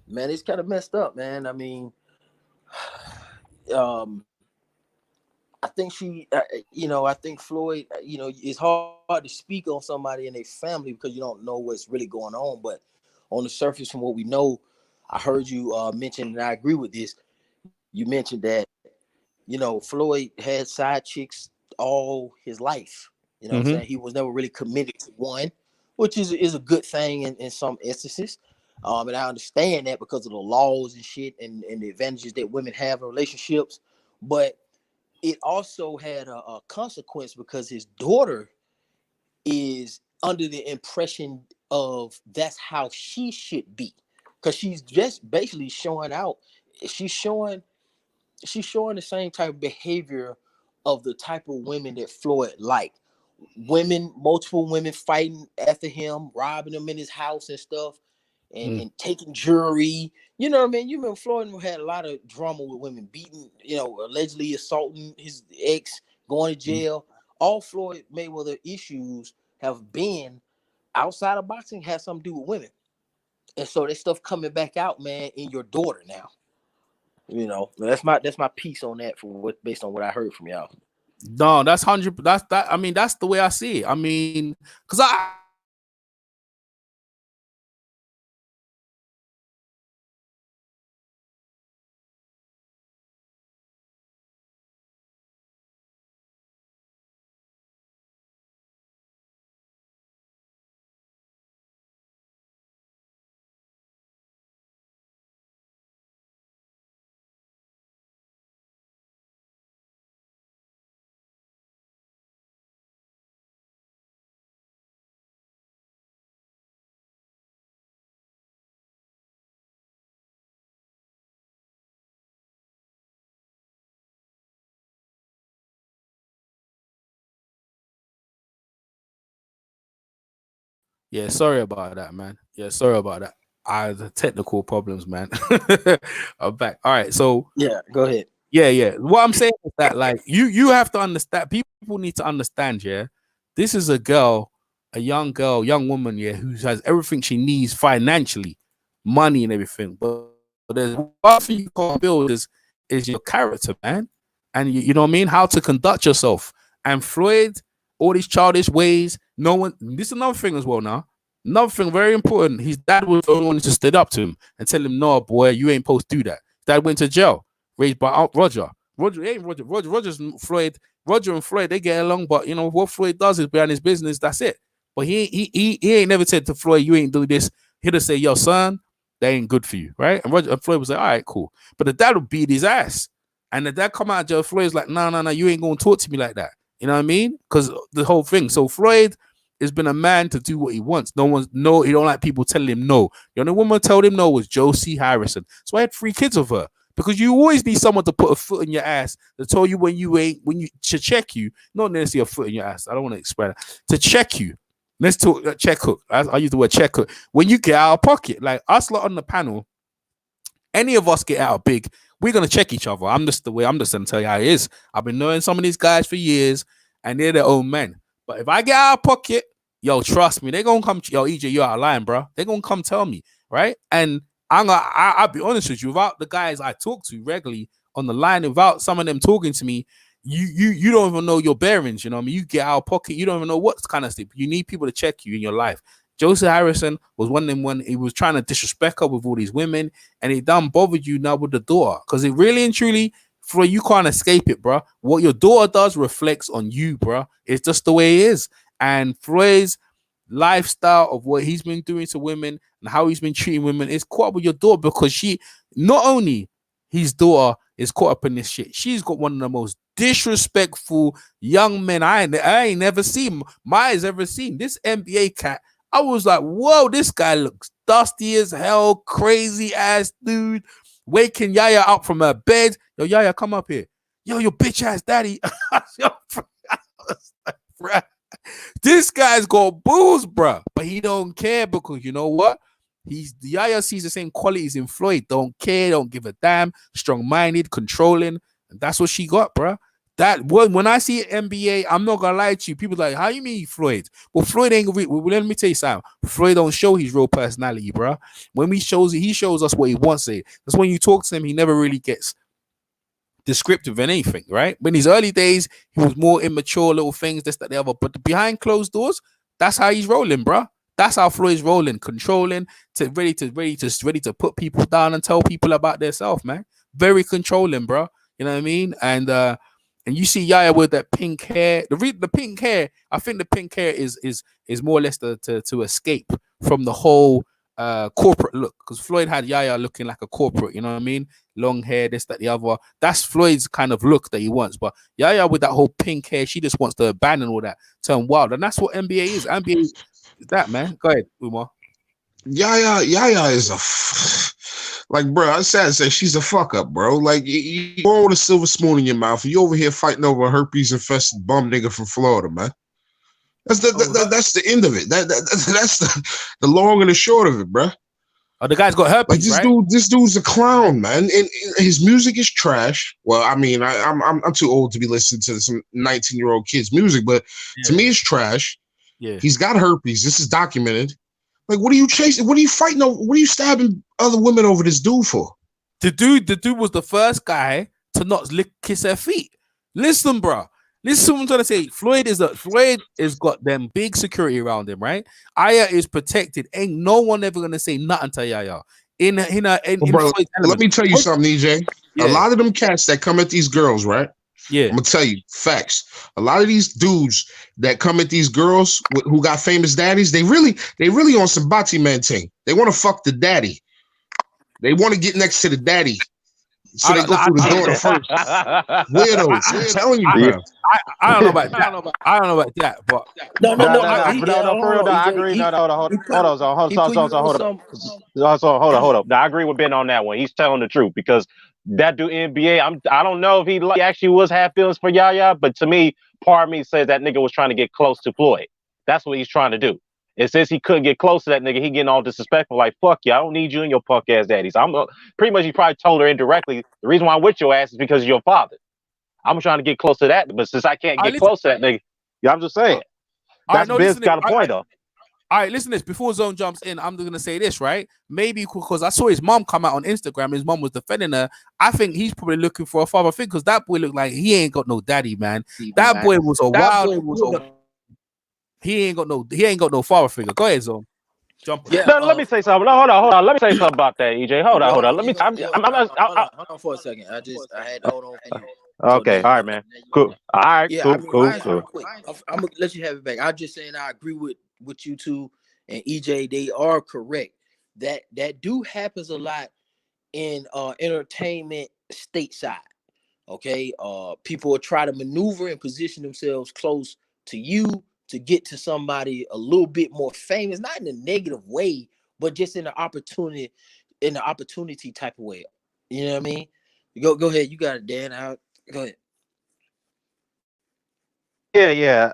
Man, it's kind of messed up, man. I mean, I think I think Floyd, it's hard to speak on somebody in a family because you don't know what's really going on. But on the surface, from what we know, I heard you mention, and I agree with this. You mentioned that, Floyd had side chicks all his life. You know what I'm saying? He was never really committed to one, which is a good thing in some instances. And I understand that because of the laws and shit and the advantages that women have in relationships. But it also had a consequence because his daughter is under the impression of that's how she should be. Because she's just basically showing out. She's showing the same type of behavior of the type of women that Floyd liked. Multiple women fighting after him, robbing him in his house and stuff. And taking jewelry, you know what I mean? You remember Floyd had a lot of drama with women, beating, allegedly assaulting his ex, going to jail. All Floyd Mayweather issues have been outside of boxing, had something to do with women. And so that stuff coming back out, man, in your daughter now. That's my piece on that based on what I heard from y'all. No, that's 100. That's that. I mean, that's the way I see it. I mean, because yeah, sorry about that, man. Yeah, sorry about that. The technical problems, man. I'm back. All right, so yeah, go ahead. Yeah. What I'm saying is that, like, you have to understand. People need to understand. Yeah, this is a young girl, young woman. Yeah, who has everything she needs financially, money and everything. But there's one thing you can't build is your character, man. And you know what I mean? How to conduct yourself. And Floyd, all these childish ways. No one. This is another thing as well. Now, another thing very important. His dad was the only one to stand up to him and tell him, "No, boy, you ain't supposed to do that." Dad went to jail, raised by Aunt Roger. Roger's Floyd. Roger and Floyd, they get along, but what Floyd does is behind his business. That's it. But he ain't never said to Floyd, "You ain't do this." He'd have say, "Yo, son, that ain't good for you," right? And Floyd was like, "All right, cool." But the dad would beat his ass, and the dad come out of jail. Floyd's like, "No, you ain't gonna talk to me like that." You know what I mean? Because the whole thing. So Floyd has been a man to do what he wants. He don't like people telling him no. The only woman told him no was Josie Harrison. So I had 3 kids of her. Because you always need someone to put a foot in your ass to tell you to check you, not necessarily a foot in your ass. I don't want to explain it. To check you. Let's talk check hook. I use the word check hook. When you get out of pocket, like us lot on the panel, any of us get out of big, we're gonna check each other. I'm just gonna tell you how it is. I've been knowing some of these guys for years, and they're their own men. But if I get out of pocket, yo, trust me, they gonna come. Yo, EJ, you out of line, bro. They gonna come tell me, right? And I'll be honest with you. Without the guys I talk to regularly on the line, without some of them talking to me, you don't even know your bearings. You know what I mean? You get out of pocket. You don't even know what kind of stuff. You need people to check you in your life. Joseph Harrison was one of them when he was trying to disrespect her with all these women, and it done bothered you now with the daughter. Because it really and truly, Floyd, you can't escape it, bro. What your daughter does reflects on you, bro. It's just the way it is. And Floyd's lifestyle of what he's been doing to women and how he's been treating women is caught up with your daughter, because she, not only his daughter is caught up in this shit, she's got one of the most disrespectful young men I ain't never seen. Maya's ever seen. This NBA cat, I was like, whoa, this guy looks dusty as hell, crazy ass dude, waking Yaya up from her bed. Yo, Yaya, come up here. Yo, your bitch ass daddy. This guy's got booze, bro, but he don't care, because you know what? Yaya sees the same qualities in Floyd. Don't care, don't give a damn, strong-minded, controlling, and that's what she got, bro. That when I see NBA, I'm not gonna lie to you. People like, how you mean Floyd? Well, Floyd ain't real. Well, let me tell you something. Floyd don't show his real personality, bro. When he shows us what he wants to say. That's when you talk to him, he never really gets descriptive in anything, right? When his early days, he was more immature, little things, this, that, the other. But behind closed doors, that's how he's rolling, bro. That's how Floyd's rolling, controlling, ready to put people down and tell people about themselves, man. Very controlling, bro. You know what I mean? And you see Yaya with that pink hair. The pink hair, I think the pink hair is more or less to escape from the whole corporate look, because Floyd had Yaya looking like a corporate, you know what I mean? Long hair, this, that, the other. That's Floyd's kind of look that he wants. But Yaya with that whole pink hair, she just wants to abandon all that, turn wild. And that's what NBA is. NBA is that, man. Go ahead, Umar. Yaya is like, bro, I said she's a fuck up, bro. Like, you born with a silver spoon in your mouth, and you over here fighting over a herpes infested bum nigga from Florida, man. That's the end of it. That's the long and the short of it, bro. Oh, the guy's got herpes, right? This dude's a clown, man. And his music is trash. Well, I mean, I'm too old to be listening to some 19-year-old kids' music, but to me, it's trash. Yeah, he's got herpes. This is documented. Like, what are you chasing? What are you fighting over? What are you stabbing other women over this dude for? The dude was the first guy to not kiss her feet. Listen, bro. Listen, what I'm trying to say. Floyd has got them big security around him, right? Yaya is protected. Ain't no one ever gonna say nothing to Yaya. Bro, let me tell you something, EJ. Yeah. A lot of them cats that come at these girls, right? Yeah, I'm gonna tell you facts. A lot of these dudes that come at these girls who got famous daddies, they really on some Bati man thing. They want to fuck the daddy. They want to get next to the daddy. So they go through the daughter first. Weirdos. I'm telling you, bro. I don't know about that. I don't know about that, but no, for real, I agree. Hold up. Now, I agree with Ben on that one. He's telling the truth, because that dude NBA, I don't know if he actually was have feelings for Yaya, but to me, part of me says that nigga was trying to get close to Floyd. That's what he's trying to do. It says he couldn't get close to that nigga. He getting all disrespectful, like, fuck you, I don't need you and your punk ass daddies. Pretty much, he probably told her indirectly, the reason why I'm with your ass is because of your father. I'm trying to get close to that, but since I can't get close to that nigga, I'm just saying. That's Ben's got a point, though. All right, listen to this. Before Zone jumps in, I'm going to say this, right? Maybe because I saw his mom come out on Instagram. His mom was defending her. I think he's probably looking for a father figure, because that boy looked like he ain't got no daddy, man. That boy was a wild. He ain't got no father figure. Go ahead, Zone. Jump. Yeah. No, let me say something. No, hold on. Let me say something about that, EJ. Hold on. Let me. Hold on for a second. I had to hold on for you. Okay. All right, man. Cool. All right. Yeah, cool. I'm gonna let you have it back. I'm just saying I agree with you two and EJ. They are correct. That do happens a lot in entertainment stateside. Okay. People will try to maneuver and position themselves close to you to get to somebody a little bit more famous, not in a negative way, but just in an opportunity type of way. You know what I mean? Go ahead. You got it, Dan. Go ahead. Yeah.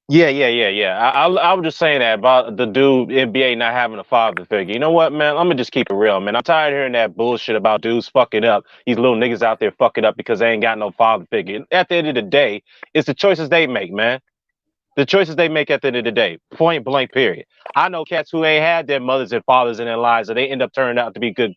I was just saying that about the dude NBA not having a father figure. You know what, man? I'm gonna just keep it real, man. I'm tired of hearing that bullshit about dudes fucking up. These little niggas out there fucking up because they ain't got no father figure. At the end of the day, it's the choices they make, man. The choices they make at the end of the day, point blank, period. I know cats who ain't had their mothers and fathers in their lives, and they end up turning out to be good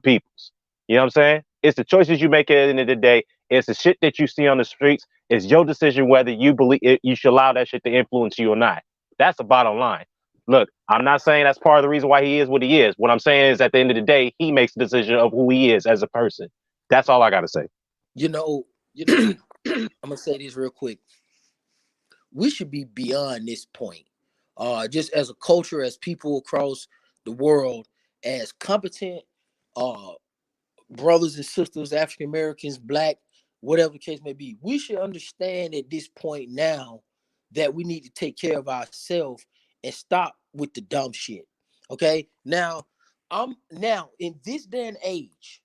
peoples. You know what I'm saying? It's the choices you make at the end of the day. It's the shit that you see on the streets. It's your decision whether you believe you should allow that shit to influence you or not. That's the bottom line. Look, I'm not saying that's part of the reason why he is what he is. What I'm saying is at the end of the day, he makes the decision of who he is as a person. That's all I got to say. You know, I'm gonna say this real quick. We should be beyond this point. Just as a culture, as people across the world, as competent brothers and sisters, African Americans, Black, whatever the case may be, we should understand at this point now that we need to take care of ourselves and stop with the dumb shit. Okay, now now in this day and age,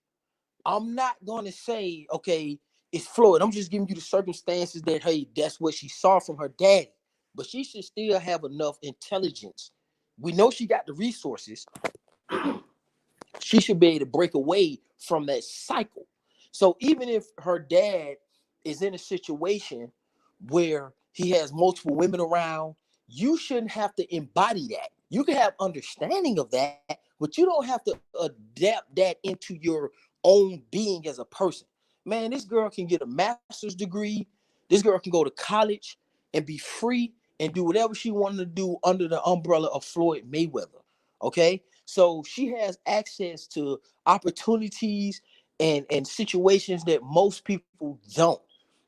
I'm not gonna say, okay, it's Floyd. I'm just giving you the circumstances that, hey, that's what she saw from her daddy. But she should still have enough intelligence. We know she got the resources. She should be able to break away from that cycle. So even if her dad is in a situation where he has multiple women around, you shouldn't have to embody that. You can have understanding of that, but you don't have to adapt that into your own being as a person. Man, this girl can get a master's degree. This girl can go to college and be free and do whatever she wanted to do under the umbrella of Floyd Mayweather. Okay, so she has access to opportunities and situations that most people don't.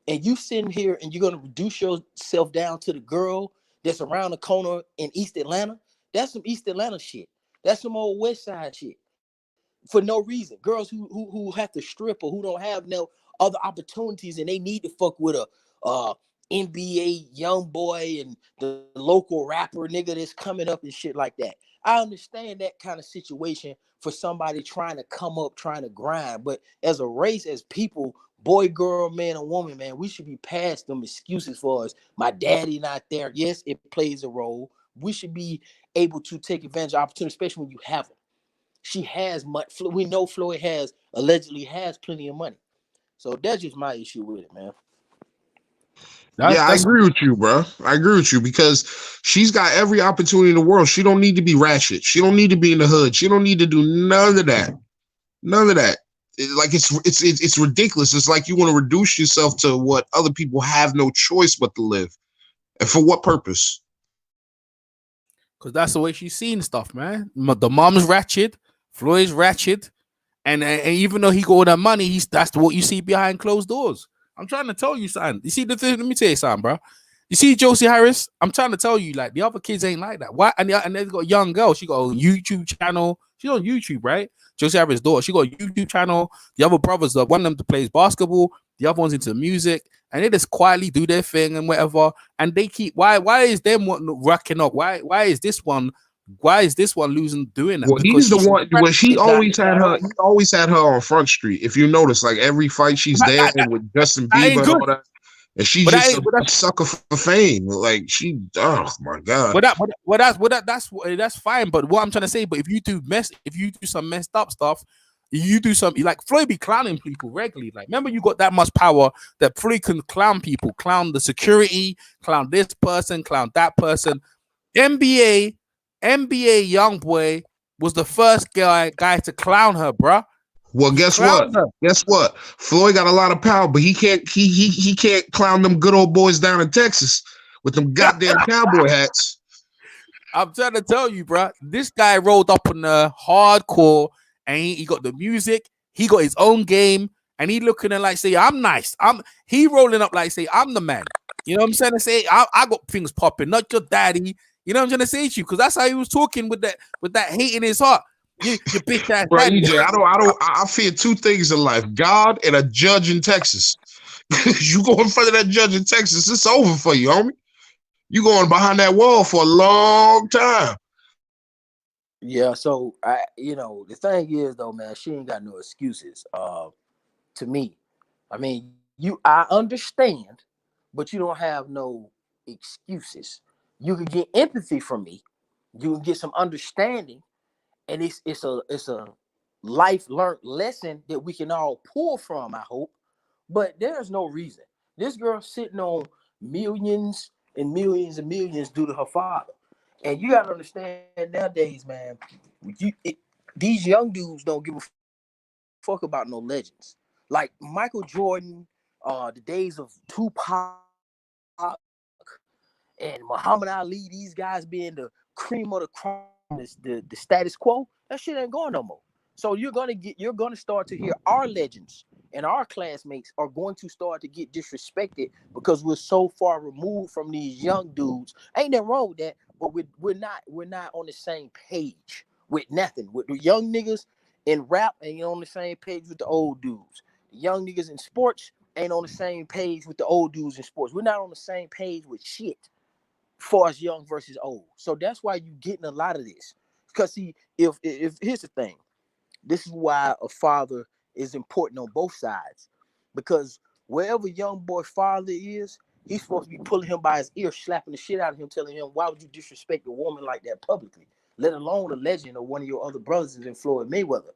And you sitting here and you're going to reduce yourself down to the girl that's around the corner in East Atlanta. That's some East Atlanta shit. That's some old West Side shit. For no reason. Girls who have to strip or who don't have no other opportunities and they need to fuck with a NBA young boy and the local rapper nigga that's coming up and shit like that. I understand that kind of situation for somebody trying to come up, trying to grind. But as a race, as people, boy, girl, man, or woman, man, we should be past them excuses for us. My daddy not there. Yes, it plays a role. We should be able to take advantage of opportunity, especially when you have them. She has much. We know Floyd allegedly has plenty of money. So that's just my issue with it, man. I agree with you, bro. I agree with you because she's got every opportunity in the world. She don't need to be ratchet. She don't need to be in the hood. She don't need to do none of that. None of that. It's ridiculous. It's like you want to reduce yourself to what other people have no choice but to live. And for what purpose? Because that's the way she's seeing stuff, man. The mom's ratchet, Floyd's ratchet, and even though he got all that money, that's what you see behind closed doors. I'm trying to tell you, son. You see the thing? Let me tell you something, bro. You see Josie Harris? I'm trying to tell you, like, the other kids ain't like that. Why? And they've got a young girl. She got a YouTube channel. She's on YouTube, right? Josie Harris' daughter. She got a YouTube channel. The other brothers, one of them plays basketball. The other one's into music. And they just quietly do their thing and whatever. And they keep, why is them racking up? Why is this one losing doing that? Well, because he's the one. Well, he always had her. He always had her on Front Street. If you notice, like every fight, she's there with Justin Bieber and all that. And she's just a sucker for fame. Like oh my god. That's fine. But what I'm trying to say, but if you do some messed up stuff, you do something like Floyd be clowning people regularly. Like, remember, you got that much power that Floyd can clown people, clown the security, clown this person, clown that person. NBA young boy was the first guy to clown her, bruh. Well, guess what? Guess what? Floyd got a lot of power, but he can't clown them good old boys down in Texas with them goddamn cowboy hats. I'm trying to tell you, bruh. This guy rolled up on the hardcore, and he got the music. He got his own game, and he looking at like say, "I'm nice." He rolling up like say, "I'm the man." You know what I'm saying? To say, I got things popping, not your daddy. You know what I'm trying to say to you? Because that's how he was talking with that hate in his heart. You bitch ass. Bro, EJ, I fear two things in life: God and a judge in Texas. You go in front of that judge in Texas, it's over for you, homie. You going behind that wall for a long time. Yeah, so the thing is though, man, she ain't got no excuses. To me, I mean, I understand, but you don't have no excuses. You can get empathy from me. You can get some understanding, and it's a life learned lesson that we can all pull from, I hope. But there's no reason. This girl sitting on millions, and millions due to her father. And you gotta understand nowadays, man, these young dudes don't give a fuck about no legends. Like Michael Jordan, the days of Tupac and Muhammad Ali, these guys being the cream of the crop, the status quo, that shit ain't going no more. So you're gonna start to hear our legends and our classmates are going to start to get disrespected because we're so far removed from these young dudes. Ain't nothing wrong with that, but we're not on the same page with nothing. With the young niggas in rap ain't on the same page with the old dudes. The young niggas in sports ain't on the same page with the old dudes in sports. We're not on the same page with shit far as young versus old. So that's why you getting a lot of this. Because see, if here's the thing, this is why a father is important on both sides. Because wherever young boy father is, he's supposed to be pulling him by his ear, slapping the shit out of him, telling him, why would you disrespect a woman like that publicly? Let alone a legend or one of your other brothers in Floyd Mayweather.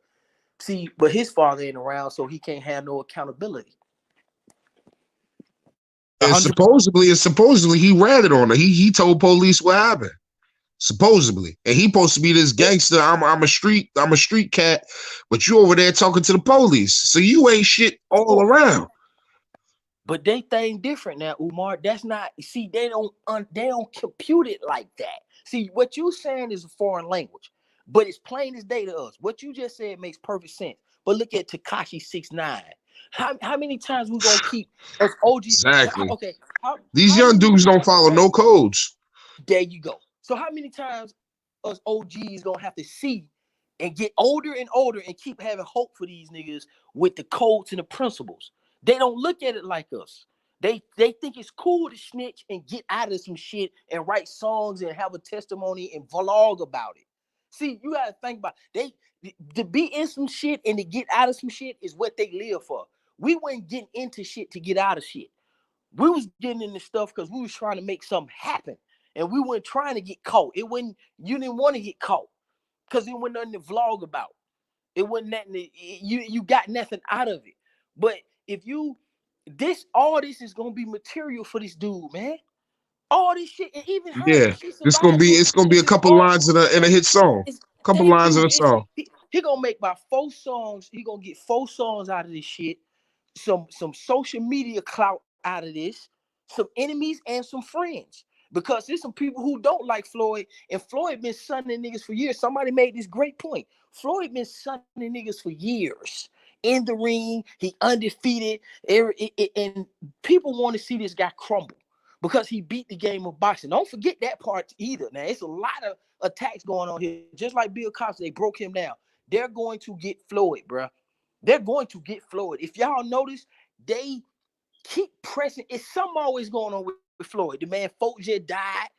See, but his father ain't around, so he can't have no accountability. And supposedly he ratted on her. He told police what happened. Supposedly. And he supposed to be this gangster. I'm a street cat, but you over there talking to the police. So you ain't shit all around. But they thing different now, Umar. That's not, see, they don't compute it like that. See, what you saying is a foreign language, but it's plain as day to us. What you just said makes perfect sense. But look at Tekashi 6ix9ine. How many times we gonna keep us OGs? Exactly. Okay. These young dudes don't follow no codes. There you go. So how many times us OGs gonna have to see and get older and older and keep having hope for these niggas with the codes and the principles? They don't look at it like us. They think it's cool to snitch and get out of some shit and write songs and have a testimony and vlog about it. See, you gotta think about to be in some shit and to get out of some shit is what they live for. We weren't getting into shit to get out of shit. We was getting into stuff because we was trying to make something happen. And we weren't trying to get caught. You didn't want to get caught because it wasn't nothing to vlog about. It wasn't nothing you got nothing out of it. But if all this is gonna be material for this dude, man. All this shit, and even her, it's gonna be a couple lines in a hit song. Couple lines in a song. He gonna make about 4 songs. He gonna get 4 songs out of this shit. Some social media clout out of this, some enemies and some friends. Because there's some people who don't like Floyd, and Floyd been sunning niggas for years. Somebody made this great point. Floyd been sunning niggas for years. In the ring, he undefeated, and people want to see this guy crumble because he beat the game of boxing. Don't forget that part either. Now, it's a lot of attacks going on here. Just like Bill Cosby, they broke him down. They're going to get Floyd, bro. They're going to get Floyd. If y'all notice, they keep pressing. It's something always going on with Floyd. The man folk just died.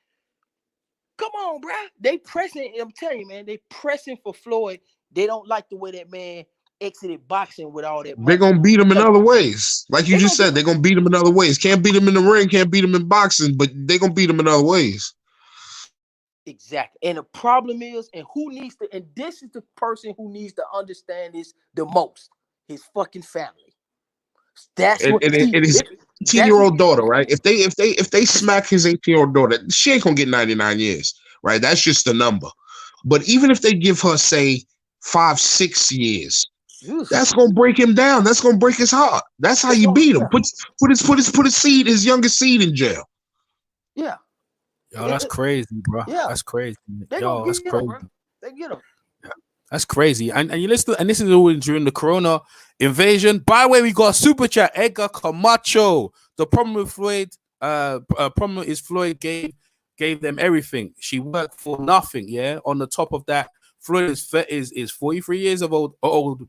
Come on, bro. They pressing. I'm telling you, man. They pressing for Floyd. They don't like the way that man exited boxing with all that money. They're gonna beat him in other ways. Like you just said, they're gonna beat him in other ways. Can't beat him in the ring, can't beat him in boxing, but they're gonna beat him in other ways. Exactly. And the problem is, and this is the person who needs to understand this the most, his fucking family. That's what his 18-year-old daughter, right? If they smack his 18-year-old daughter, she ain't gonna get 99 years, right? That's just the number. But even if they give her, say, 5-6 years, that's gonna break him down. That's gonna break his heart. That's how you beat him. Put his youngest seed in jail. Yeah. Yo, that's crazy, bro. Yeah. That's crazy. Yo, that's crazy. They get him. Yeah. That's crazy. And you listen, and this is all during the Corona invasion. By the way, we got a super chat, Edgar Camacho. The problem with Floyd, problem is Floyd gave them everything. She worked for nothing. Yeah. On the top of that, Floyd is 43 years of old,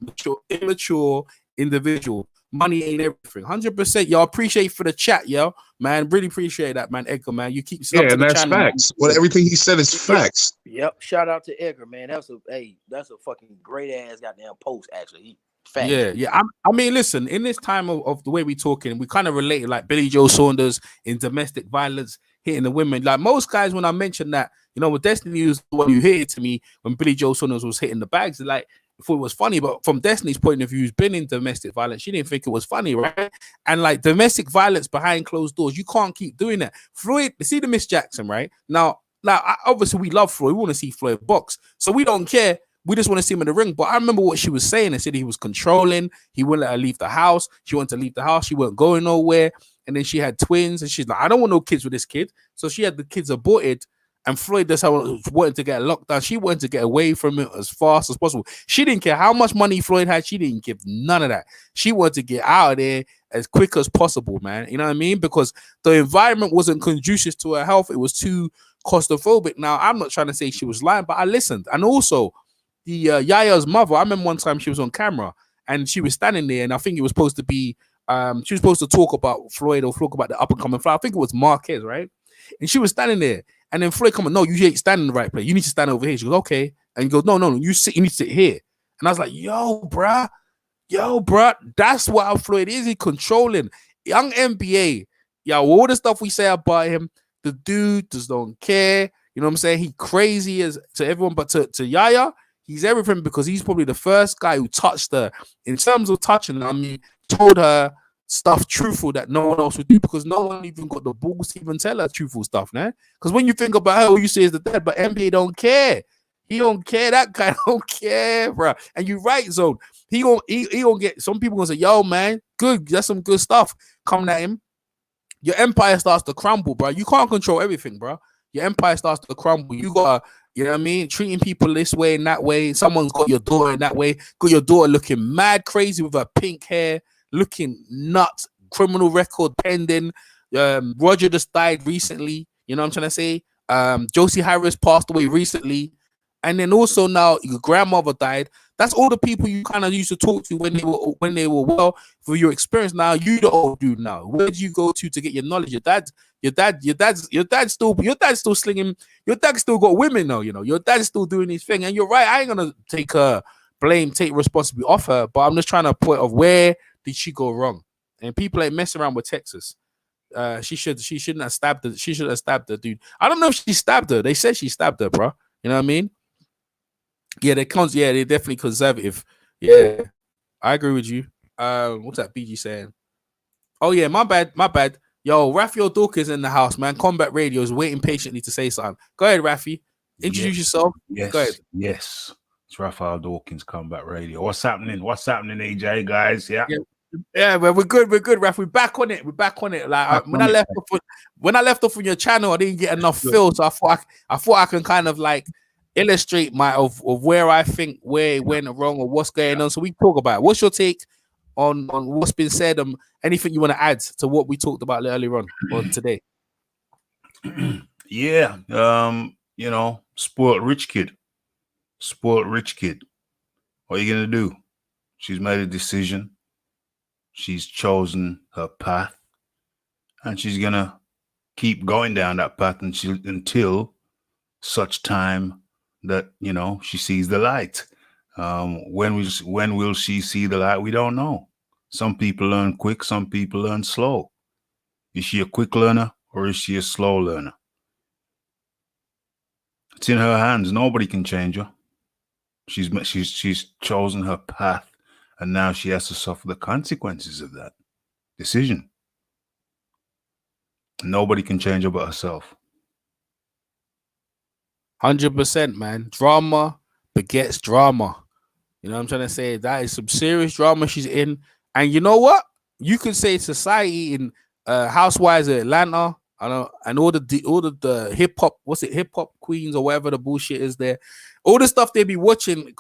immature individual. Money ain't everything. 100%. Y'all appreciate for the chat, yo, man. Really appreciate that, man. Edgar, man. You keep and that's facts. Well, everything he said is facts. Yep. Shout out to Edgar, man. That's a fucking great ass goddamn post. Actually, facts. Yeah. I mean, listen. In this time of the way we talking, we kind of related like Billy Joe Saunders in domestic violence hitting the women. Like most guys, when I mentioned that, with Destiny was the one who hit it to me when Billy Joe Saunders was hitting the bags. Like thought it was funny, but from Destiny's point of view, who's been in domestic violence, she didn't think it was funny, right? And like domestic violence behind closed doors, you can't keep doing that. Floyd, see the Miss Jackson, right? Now, obviously we love Floyd. We want to see Floyd box, so we don't care. We just want to see him in the ring. But I remember what she was saying. They said he was controlling. He wouldn't let her leave the house. She wanted to leave the house. She wasn't going nowhere. And then she had twins, and she's like, I don't want no kids with this kid. So she had the kids aborted. And Floyd just wanted to get locked down. She wanted to get away from it as fast as possible. She didn't care how much money Floyd had. She didn't give none of that. She wanted to get out of there as quick as possible, man. You know what I mean? Because the environment wasn't conducive to her health. It was too claustrophobic. Now, I'm not trying to say she was lying, but I listened. And also, the Yaya's mother, I remember one time she was on camera and she was standing there, and I think it was supposed to be, she was supposed to talk about Floyd or talk about the up and coming fly. I think it was Marquez, right? And she was standing there, and then Floyd come, no, you ain't standing in the right place. You need to stand over here. She goes, okay. And he goes, no, you need to sit here. And I was like, yo, bruh, that's what Floyd is. He controlling. Young NBA, all the stuff we say about him, the dude just don't care. You know what I'm saying? He crazy as to everyone, but to Yaya, he's everything, because he's probably the first guy who touched her. In terms of touching her, I mean, told her stuff truthful that no one else would do, because no one even got the balls to even tell her truthful stuff, man. Because when you think about her, all you say is the dead, but NBA don't care. He don't care. That guy don't care, bro. And you're right, Zone. He gonna get, some people gonna say, yo, man, good. That's some good stuff coming at him. Your empire starts to crumble, bro. You can't control everything, bro. Your empire starts to crumble. You gotta, you know what I mean? Treating people this way and that way. Someone's got your daughter in that way. Got your daughter looking mad crazy with her pink hair, looking nuts, criminal record pending. Roger just died recently. You know what I'm trying to say? Josie Harris passed away recently. And then also now your grandmother died. That's all the people you kind of used to talk to when they were well. For your experience now, you the old dude now. Where do you go to get your knowledge? Your dad's still slinging. Your dad still got women now. You know, your dad's still doing his thing. And you're right. I ain't gonna take responsibility off her. But I'm just trying to point of where did she go wrong? And people ain't messing around with Texas. She shouldn't have stabbed her. She should have stabbed the dude. I don't know if she stabbed her. They said she stabbed her, bro. You know what I mean? Yeah, they're definitely conservative. Yeah, I agree with you. What's that BG saying? Oh yeah, my bad. Yo, Raphael Dawkins in the house, man. Combat Radio is waiting patiently to say something. Go ahead, Rafi. Introduce yourself. Yes, go ahead. Yes. It's Raphael Dawkins, Combat Radio. What's happening? AJ, guys? Yeah. Well, we're good, Raph. We're back on it. Like when I left off on your channel, I didn't get enough feel, so I thought I can kind of like illustrate of where I think where it went wrong or what's going on. So we talk about it. What's your take on what's been said? Anything you want to add to what we talked about earlier on or today? Yeah. You know, spoiled rich kid. What are you gonna do? She's made a decision. She's chosen her path, and she's gonna keep going down that path until such time that, you know, she sees the light. When will she see the light? We don't know. Some people learn quick, some people learn slow. Is she a quick learner or is she a slow learner? It's in her hands. Nobody can change her. She's chosen her path, and now she has to suffer the consequences of that decision. Nobody can change her but herself. 100%, man. Drama begets drama. You know what I'm trying to say? That is some serious drama she's in. And you know what? You could say society in Housewives of Atlanta, and all the hip hop queens or whatever the bullshit is there. All the stuff they be watching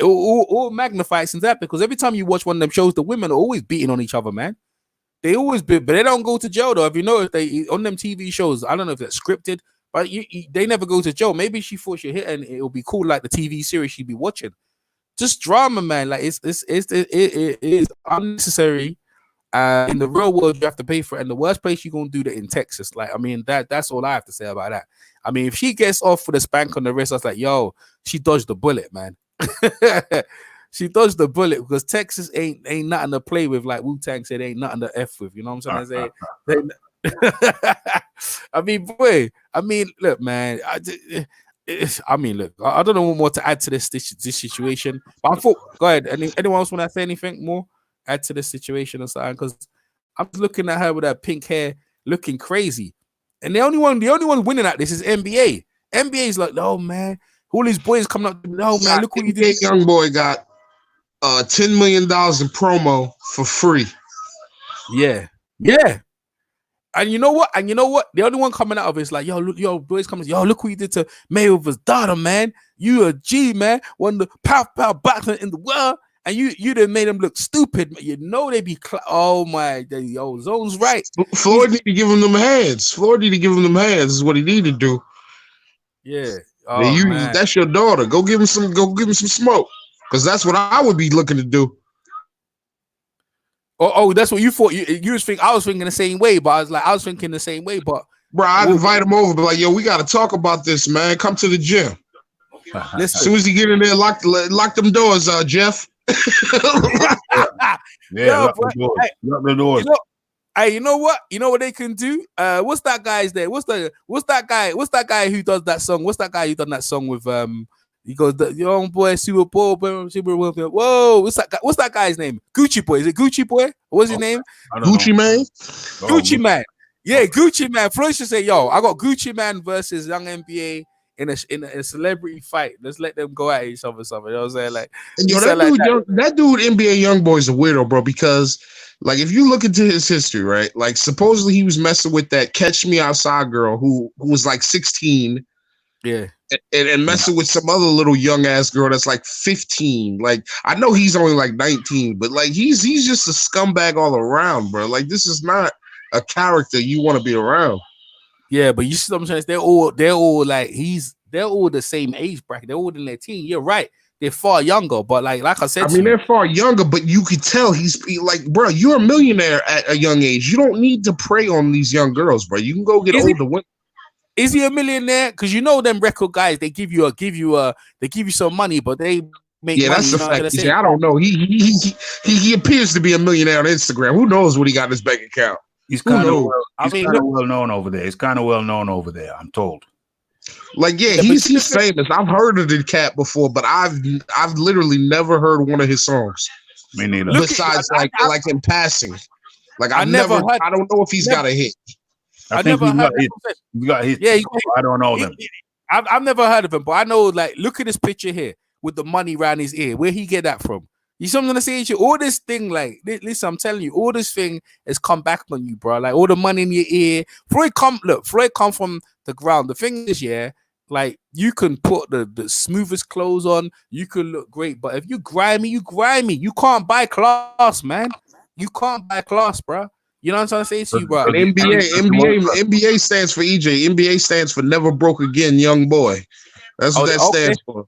all magnifies into that, because every time you watch one of them shows, the women are always beating on each other, man. They always be, but they don't go to jail though. If you know, if they on them TV shows, I don't know if that's scripted, but they never go to jail. Maybe she thought she hit and it'll be cool like the TV series she'd be watching. Just drama, man. Like it is unnecessary. In the real world, you have to pay for it. And the worst place you're gonna do that in Texas. Like, I mean, that's all I have to say about that. I mean, if she gets off with a spank on the wrist, I was like, yo, she dodged the bullet, man. She dodged the bullet, because Texas ain't nothing to play with. Like Wu-Tang said, ain't nothing to F with. You know what I'm trying to say? I mean, boy. I mean, look, man. I mean, look, I don't know what more to add to this situation, but I thought, go ahead. Anyone else want to say anything more? Add to this situation or something? Because I'm looking at her with that pink hair, looking crazy, and the only one winning at this is NBA. NBA is like, no man, all these boys coming up, no man, look what you did. Young boy got $10 million in promo for free. Yeah. And you know what? The only one coming out of it is like, yo, look, yo, boys coming, yo, look what you did to Mayweather's daughter, man. You a G, man. One of the pow boxer in the world, and you done made them look stupid. You know they be, oh my, yo, Zone's right. Floyd need to give him them hands. Floyd need to give him them hands. Is what he need to do. Yeah. Man. That's your daughter. Go give him some smoke, because that's what I would be looking to do. Oh, that's what you thought. You was thinking. I was thinking the same way, but I was thinking the same way. But bro, I'd invite him over, but like, yo, we got to talk about this, man. Come to the gym. Listen, as soon as he get in there, lock them doors, Jeff. Lock the doors. Hey, you know what? You know what they can do? What's that guy's there? What's that guy who does that song? What's that guy who done that song with He goes, the young boy, Super Bowl, whoa, what's that guy's name? Gucci Boy. Is it Gucci Boy? What's his name? Gucci Man? Gucci Man. Yeah, Gucci Man. Floyd should say, yo, I got Gucci Man versus Young NBA in a celebrity fight. Let's let them go at each other. Something. You know what I'm saying? Like, yo, that dude, NBA YoungBoy is a weirdo, bro, because like if you look into his history, right? Like supposedly he was messing with that Catch Me Outside girl who was like 16. Yeah. And messing with some other little young ass girl that's like 15. Like I know he's only like 19, but like he's just a scumbag all around, bro. Like this is not a character you want to be around. Yeah, but you see what I'm saying? They're all like they're all the same age bracket. They're all in their teen. You're right. They're far younger, but like I said, they're far younger, but you could tell he's like, bro, you're a millionaire at a young age. You don't need to prey on these young girls, bro. You can go get older women. Is he a millionaire? Because you know them record guys, they give you some money, but they make money. That's the fact. I don't know. He appears to be a millionaire on Instagram. Who knows what he got in his bank account? He's kind of well known over there. He's kind of well known over there, I'm told. Like, yeah, he's famous. I've heard of the cat before, but I've literally never heard one of his songs. Me neither. Besides, like in passing. Like I don't know if he's got a hit. I think he got hit. Yeah, I don't know them. I've never heard of him, but I know. Like, look at this picture here with the money around his ear. Where he get that from? You see what I'm gonna say? All this thing, like, listen, I'm telling you, all this thing has come back on you, bro. Like, all the money in your ear. Floyd come from the ground. The thing is, yeah, like you can put the smoothest clothes on, you can look great, but if you grimy, you can't buy class, man. You can't buy class, bro. You know what I'm trying to say to you, bro? NBA stands for EJ. NBA stands for Never Broke Again, Young Boy. That's what that stands for.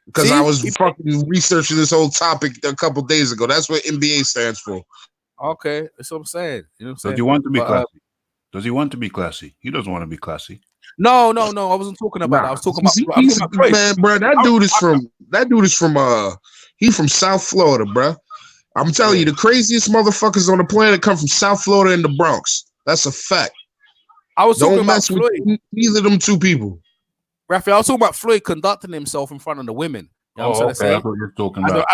Because I was fucking researching this whole topic a couple days ago. That's what NBA stands for. Okay, that's what I'm saying. You know what I'm saying? Does he want to be classy? Does he want to be classy? He doesn't want to be classy. No. I wasn't talking about that. I was talking about man, bro. That dude is from he's from South Florida, bro. I'm telling you, the craziest motherfuckers on the planet come from South Florida and the Bronx. That's a fact. I was talking Don't mess about with Floyd. Neither of them two people. Raphael, I was talking about Floyd conducting himself in front of the women. You know what I'm saying? That's what you're talking about.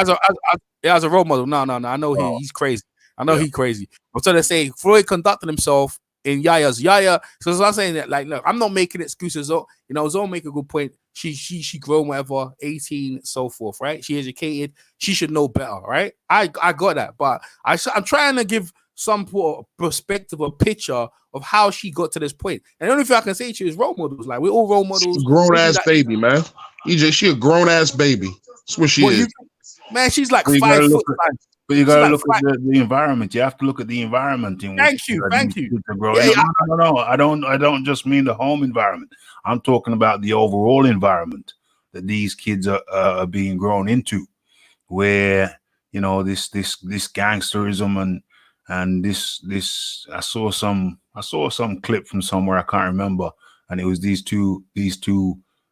As a role model. No. I know he's crazy. I know he's crazy. I'm trying to say Floyd conducted himself in Yaya. So I'm saying that, like, look, I'm not making excuses. You know, Zone make a good point. She grown, whatever, 18, so forth, right? She educated. She should know better, right? I got that, but I'm trying to give some perspective, a picture of how she got to this point. And the only thing I can say to you is role models. Like, we're all role models. She's a grown ass baby, man. EJ, she a grown ass baby. That's what she is. Man, she's like 5 foot. But you gotta look at the environment. You have to look at the environment in which Thank you. No. I don't just mean the home environment. I'm talking about the overall environment that these kids are being grown into, where you know this gangsterism and this. I saw some clip from somewhere, I can't remember, and it was these two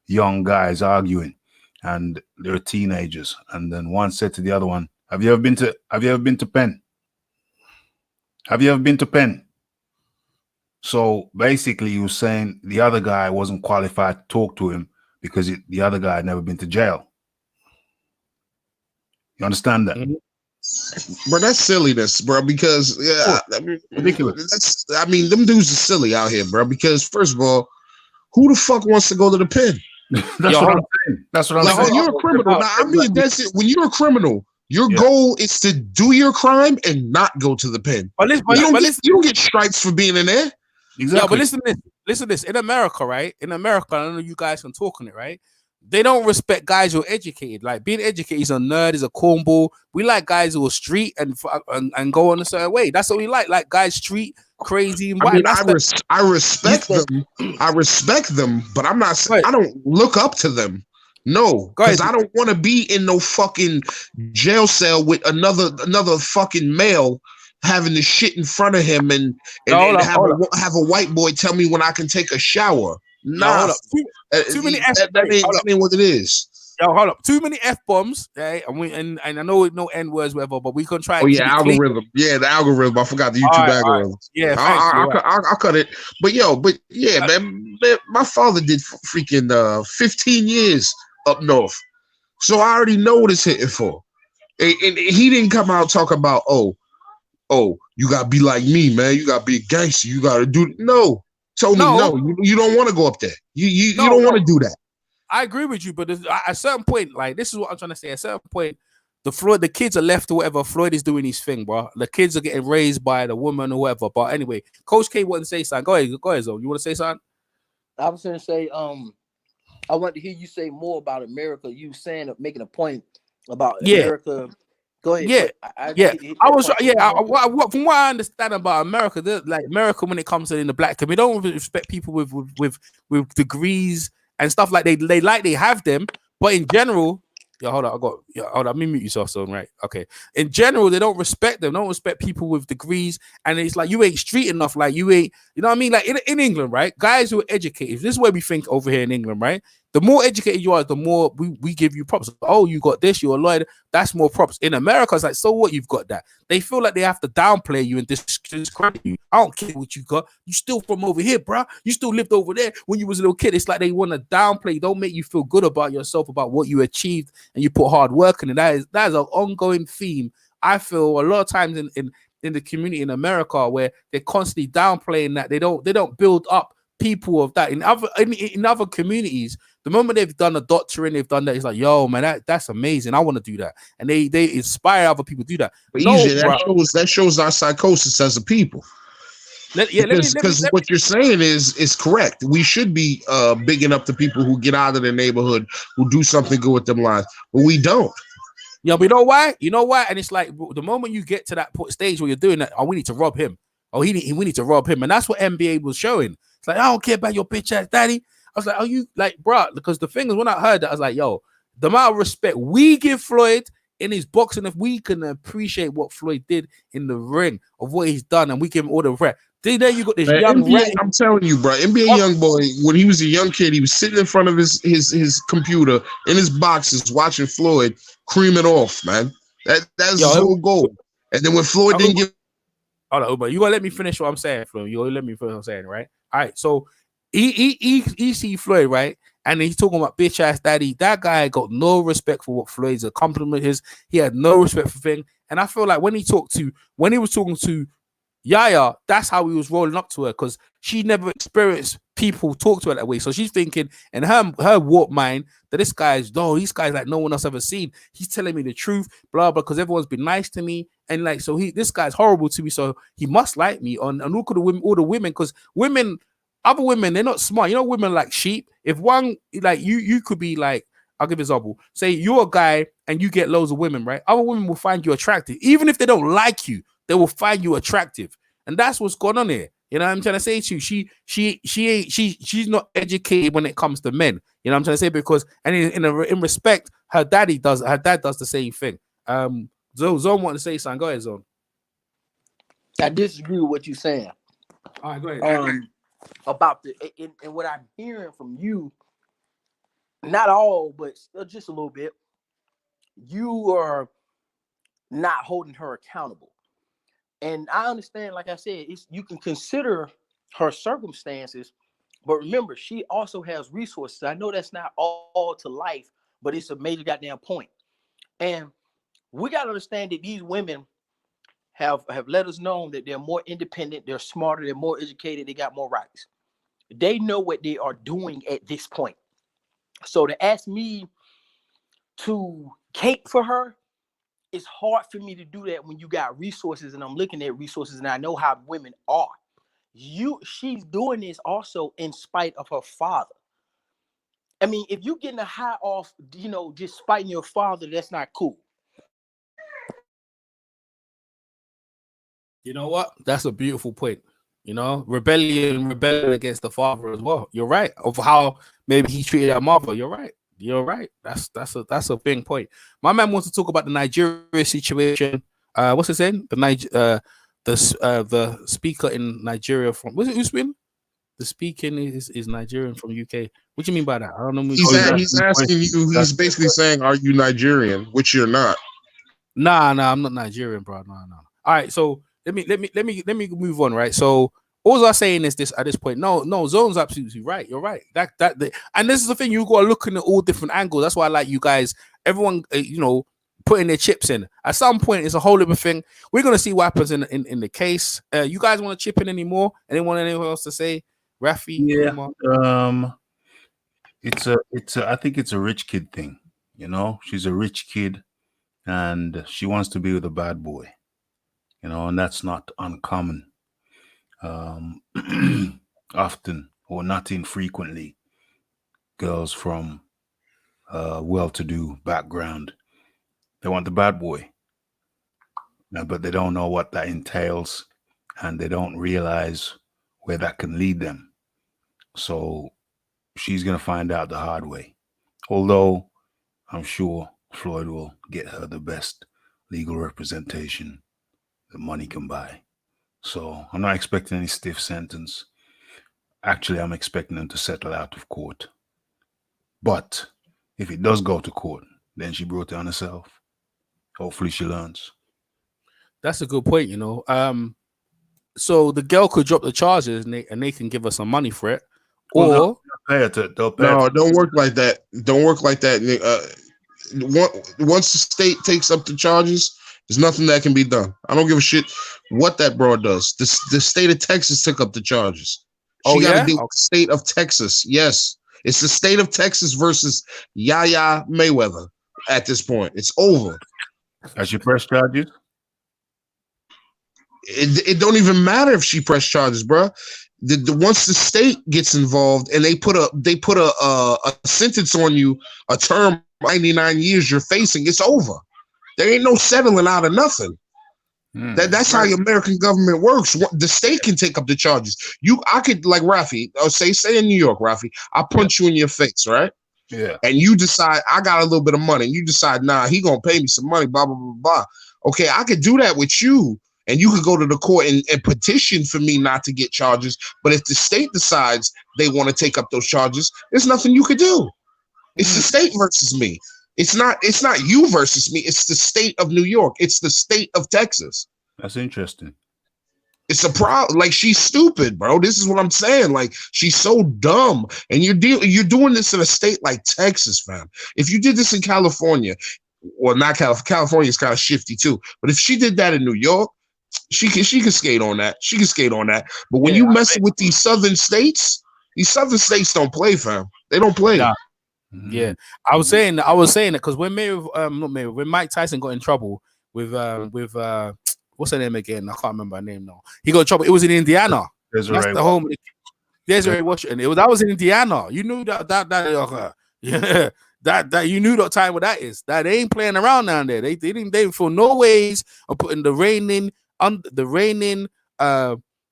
young guys arguing, and they're teenagers, and then one said to the other one, Have you ever been to Penn? Have you ever been to Penn? So basically he was saying the other guy wasn't qualified to talk to him because the other guy had never been to jail. You understand that? Bro, that's silliness, bro. Because I mean, ridiculous. Them dudes are silly out here, bro. Because first of all, who the fuck wants to go to the pen? That's what I'm saying. That's what I'm saying. When you're a criminal, that's it. When you're a criminal, your goal is to do your crime and not go to the pen. You don't get stripes for being in there. Exactly. Yeah, but listen to this. In America, right? In America, I don't know you guys can talk on it, right? They don't respect guys who are educated. Like being educated is a nerd, is a cornball. We like guys who are street and go on a certain way. That's what we like. Like guys street crazy. And I respect them. I respect them, but I'm not. I don't look up to them. No, because I don't want to be in no fucking jail cell with another fucking male having the shit in front of him and have a white boy tell me when I can take a shower. Nah, too many F. That ain't what it is. Yo, hold up. Too many F-bombs, right? And I know no N-words, whatever, but we can try. Oh, yeah, algorithm. Clean. Yeah, the algorithm. I forgot the YouTube algorithm. Right. Yeah, I'll cut it. But man, my father did freaking 15 years up north. So I already know what it's hitting for. And he didn't come out talking about, oh, you got to be like me, man. You got to be a gangster. You got to do. No. Told me, no, you don't want to go up there. You don't want to do that. I agree with you, but at a certain point, like this is what I'm trying to say. At a certain point, the kids are left or whatever. Floyd is doing his thing, bro. The kids are getting raised by the woman or whatever. But anyway, Coach K wanted to say something. Go ahead, Zone. You want to say something? I was going to say, I want to hear you say more about America. You making a point about America. Go ahead. From what I understand about America, like America, when it comes to in the black community, don't respect people with degrees and stuff like they have them, but in general, hold on, let me mute yourself, son. Right, okay. In general, they don't respect them. Don't respect people with degrees, and it's like you ain't street enough. Like you ain't, you know what I mean? Like in England, right? Guys who are educated. This is where we think over here in England, right? The more educated you are, the more we give you props. Oh, you got this, you're a lawyer. That's more props. In America, it's like, so what? You've got that. They feel like they have to downplay you and discredit you. I don't care what you got. You still from over here, bro. You still lived over there when you was a little kid. It's like they want to downplay. Don't make you feel good about yourself, about what you achieved, and you put hard work in it. That is an ongoing theme. I feel a lot of times in the community in America where they're constantly downplaying that. They don't build up people of that. In other communities, the moment they've done a doctorate, they've done that, it's like, yo, man, that's amazing. I want to do that. And they inspire other people to do that. But that shows our psychosis as a people. Because what you're saying is correct. We should be bigging up the people who get out of their neighborhood, who do something good with them lives, but we don't. Yeah, but you know why? And it's like the moment you get to that stage where you're doing that, we need to rob him. We need to rob him. And that's what NBA was showing. It's like, I don't care about your bitch ass daddy. I was like, are you like, bro? Because the thing is, when I heard that, I was like, yo, the amount of respect we give Floyd in his boxing, if we can appreciate what Floyd did in the ring of what he's done, and we give him all the respect. There you got this young NBA, I'm telling you, bro, NBA young boy, when he was a young kid, he was sitting in front of his computer in his boxes watching Floyd creaming off, man. That's his whole goal. And then when Floyd didn't give... Hold on, but you gonna let me finish what I'm saying, Floyd. You gonna let me finish what I'm saying, right? All right, so he see Floyd, right? And he's talking about bitch ass daddy. That guy got no respect for what Floyd's accomplishment is. He had no respect for thing. And I feel like when he was talking to Yaya, that's how he was rolling up to her, because she never experienced people talk to her that way. So she's thinking in her warped mind that these guys like no one else ever seen. He's telling me the truth, blah blah, because everyone's been nice to me, and like so this guy's horrible to me, so he must like me. And look at all the women, because other women, they're not smart. You know, women like sheep. If one like you could be like, I'll give an example. Say you're a guy and you get loads of women, right? Other women will find you attractive, even if they don't like you. They will find you attractive, and that's what's going on here. You know what I'm trying to say to you? She's not educated when it comes to men. You know what I'm trying to say? Because in respect, her dad does the same thing. Zone wanted to say something. Go ahead, Zone. I disagree with what you're saying. All right, go ahead. About and what I'm hearing from you, not all, but just a little bit. You are not holding her accountable. And I understand, like I said, you can consider her circumstances, But remember, she also has resources. I know that's not all to life, but it's a major goddamn point. And we got to understand that these women have let us know that they're more independent, they're smarter, they're more educated, they got more rights. They know what they are doing at this point. So to ask me to cape for her, it's hard for me to do that when you got resources and I'm looking at resources and I know how women are. She's doing this also in spite of her father. I mean, if you're getting a high off, just spiting your father, that's not cool. You know what? That's a beautiful point. Rebellion against the father as well. You're right. Of how maybe he treated her mother. You're right. That's a big point. My man wants to talk about the Nigeria situation. What's his name? The speaker in Nigeria from who's been? The speaking is Nigerian from UK. What do you mean by that? I don't know. He's asking you. He's basically saying, "Are you Nigerian?" Which you're not. Nah, I'm not Nigerian, bro. No. All right, so let me move on. Right, so all I'm saying is this at this point. No, Zone's absolutely right. You're right. And this is the thing. You got to look at all different angles. That's why I like you guys. Everyone, putting their chips in. At some point, it's a whole other thing. We're gonna see what happens in the case. You guys want to chip in anymore? Anyone else to say? Rafi? Yeah. I think it's a rich kid thing. She's a rich kid, and she wants to be with a bad boy. And that's not uncommon. Often, or not infrequently, girls from well-to-do background, they want the bad boy, but they don't know what that entails, and they don't realize where that can lead them. So she's going to find out the hard way. Although I'm sure Floyd will get her the best legal representation that money can buy. So I'm not expecting any stiff sentence. Actually, I'm expecting them to settle out of court. But if it does go to court, then she brought it on herself. Hopefully she learns. That's a good point, So the girl could drop the charges and they can give her some money for it. Or they'll pay it. No, don't work like that. Don't work like that. Once the state takes up the charges, there's nothing that can be done. I don't give a shit what that broad does. The state of Texas took up the charges. She got to deal with the state of Texas. Yes, it's the state of Texas versus Yaya Mayweather. At this point, it's over. Has she pressed charges? It don't even matter if she pressed charges, bro. Once the state gets involved and they put a sentence on you, a term 99 years you're facing, it's over. There ain't no settling out of nothing. That's how the American government works. The state can take up the charges. I could, like Rafi, say in New York, Rafi, I punch you in your face, right? Yeah. And you decide I got a little bit of money. And you decide, nah, he gonna pay me some money, blah, blah, blah, blah. Okay, I could do that with you. And you could go to the court and petition for me not to get charges. But if the state decides they want to take up those charges, there's nothing you could do. It's the state versus me. It's not you versus me. It's the state of New York. It's the state of Texas. That's interesting. It's a problem. Like, she's stupid, bro. This is what I'm saying. Like, she's so dumb. And you're doing this in a state like Texas, fam. If you did this in California, or not California is kind of shifty too. But if she did that in New York, she can skate on that. She can skate on that. But when you mess with these southern states don't play, fam. They don't play. Nah. Yeah, I was saying that because when when Mike Tyson got in trouble with what's her name again? I can't remember her name now. He got in trouble. It was in Indiana. That's the home of the Desiree Washington. That was in Indiana. You knew that you knew that time what that is. That they ain't playing around down there. They didn't feel no ways of putting the reigning